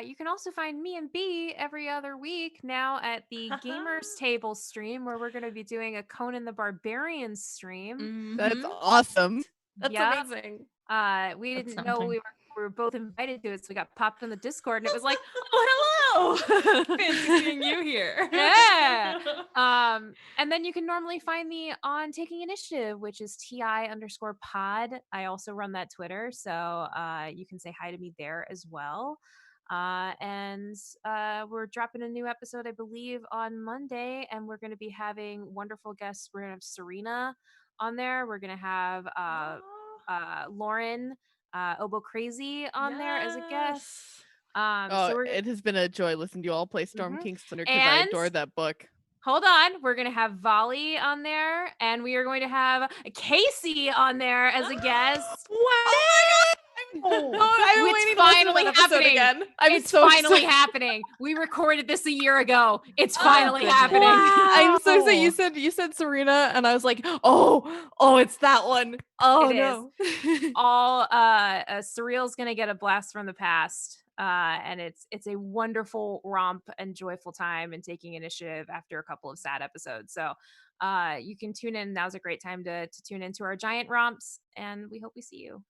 [SPEAKER 4] You can also find me and B every other week now at the Gamers Table stream, where we're going to be doing a Conan the Barbarian stream.
[SPEAKER 1] That's awesome.
[SPEAKER 3] That's
[SPEAKER 4] Yup.
[SPEAKER 3] amazing.
[SPEAKER 4] We
[SPEAKER 5] That's
[SPEAKER 4] didn't know
[SPEAKER 5] something.
[SPEAKER 4] we were both invited to it, so we got popped on the Discord, and it was like, oh, hello!
[SPEAKER 2] Fancy seeing you here.
[SPEAKER 4] Yeah. And then you can normally find me on Taking Initiative, which is TI_pod. I also run that Twitter, so you can say hi to me there as well. And we're dropping a new episode, I believe, on Monday, and we're going to be having wonderful guests. We're going to have Serena on there. We're going to have Lauren Obo Crazy on there as a guest. So we're
[SPEAKER 1] It has been a joy listening to you all play Storm
[SPEAKER 4] Mhm.
[SPEAKER 1] King's Thunder because I
[SPEAKER 4] And-
[SPEAKER 1] adore that book.
[SPEAKER 4] Hold on, we're gonna have Volley on there, and we are going to have Casey on there as a guest. It's finally happening. It's finally happening. We recorded this a year ago. It's finally happening.
[SPEAKER 3] I'm so excited. You said Serena, and I was like, oh, it's that one. Oh
[SPEAKER 4] It
[SPEAKER 3] no.
[SPEAKER 4] All Surreal's gonna get a blast from the past. And it's a wonderful romp and joyful time and taking initiative after a couple of sad episodes. So you can tune in. Now's a great time to tune into our giant romps, and we hope we see you.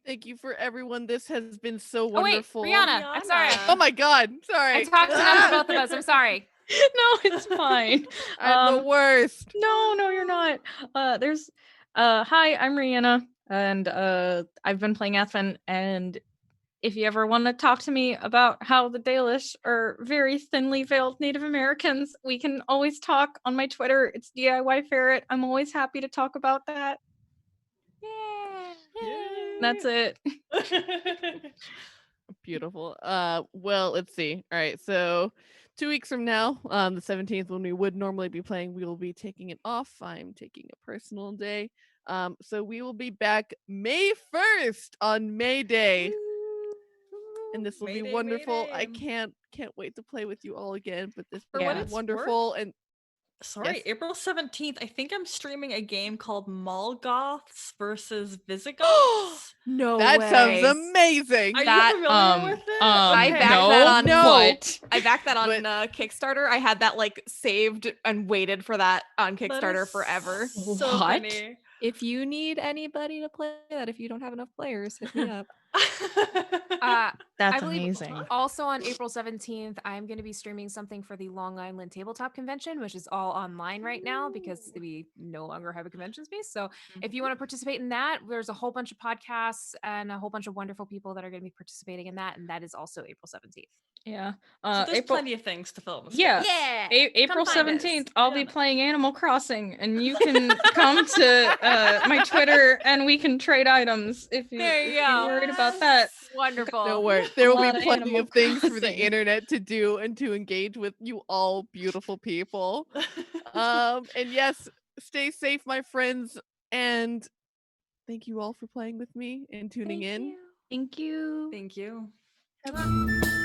[SPEAKER 1] Thank you for everyone. This has been so
[SPEAKER 4] Oh wait,
[SPEAKER 1] wonderful.
[SPEAKER 4] Riana, I'm sorry.
[SPEAKER 1] Oh my god, sorry.
[SPEAKER 4] I talked enough for both of us. I'm sorry.
[SPEAKER 5] No, it's fine.
[SPEAKER 1] I'm the worst.
[SPEAKER 5] No, you're not. Hi, I'm Riana, and I've been playing Athven, and if you ever want to talk to me about how the Dalish are very thinly veiled Native Americans, we can always talk on my Twitter. It's DIY Ferret. I'm always happy to talk about that.
[SPEAKER 1] Yay.
[SPEAKER 5] That's it.
[SPEAKER 1] Beautiful. Well, let's see. All right, so 2 weeks from now, the 17th, when we would normally be playing, we will be taking it off. I'm taking a personal day. So we will be back May 1st on May Day. And this will be wonderful. I can't wait to play with you all again, but this will be wonderful. And
[SPEAKER 2] sorry,
[SPEAKER 1] yes.
[SPEAKER 2] April 17th, I think I'm streaming a game called Molgoths versus Visigoths.
[SPEAKER 6] No
[SPEAKER 1] that
[SPEAKER 6] way.
[SPEAKER 1] sounds amazing.
[SPEAKER 2] Are you familiar with it?
[SPEAKER 6] I backed
[SPEAKER 5] no,
[SPEAKER 6] that on
[SPEAKER 5] what?
[SPEAKER 6] I backed that on Kickstarter. I had that like saved and waited for that on Kickstarter forever.
[SPEAKER 2] So
[SPEAKER 5] What?
[SPEAKER 2] funny.
[SPEAKER 6] If you need anybody to play that, if you don't have enough players, hit me up.
[SPEAKER 5] That's
[SPEAKER 4] I believe
[SPEAKER 5] amazing.
[SPEAKER 4] Also on April 17th, I'm going to be streaming something for the Long Island Tabletop Convention, which is all online right now because we no longer have a convention space. So if you want to participate in that, there's a whole bunch of podcasts and a whole bunch of wonderful people that are going to be participating in that. And that is also April 17th.
[SPEAKER 5] Yeah.
[SPEAKER 2] So there's
[SPEAKER 5] April,
[SPEAKER 2] plenty of things to film.
[SPEAKER 5] yeah.
[SPEAKER 4] Yeah.
[SPEAKER 5] April
[SPEAKER 4] Come find us.
[SPEAKER 5] 17th, I'll be playing Animal Crossing, and you can come to my Twitter and we can trade items if you're worried about that.
[SPEAKER 4] Wonderful.
[SPEAKER 1] No worries. There will
[SPEAKER 5] lot
[SPEAKER 1] be
[SPEAKER 5] of
[SPEAKER 1] plenty
[SPEAKER 5] Animal
[SPEAKER 1] of things for the
[SPEAKER 5] Crossing.
[SPEAKER 1] internet to do and to engage with you all beautiful people. And yes, stay safe, my friends, and thank you all for playing with me and tuning in.
[SPEAKER 5] Thank you.
[SPEAKER 2] Thank you.
[SPEAKER 4] Come on.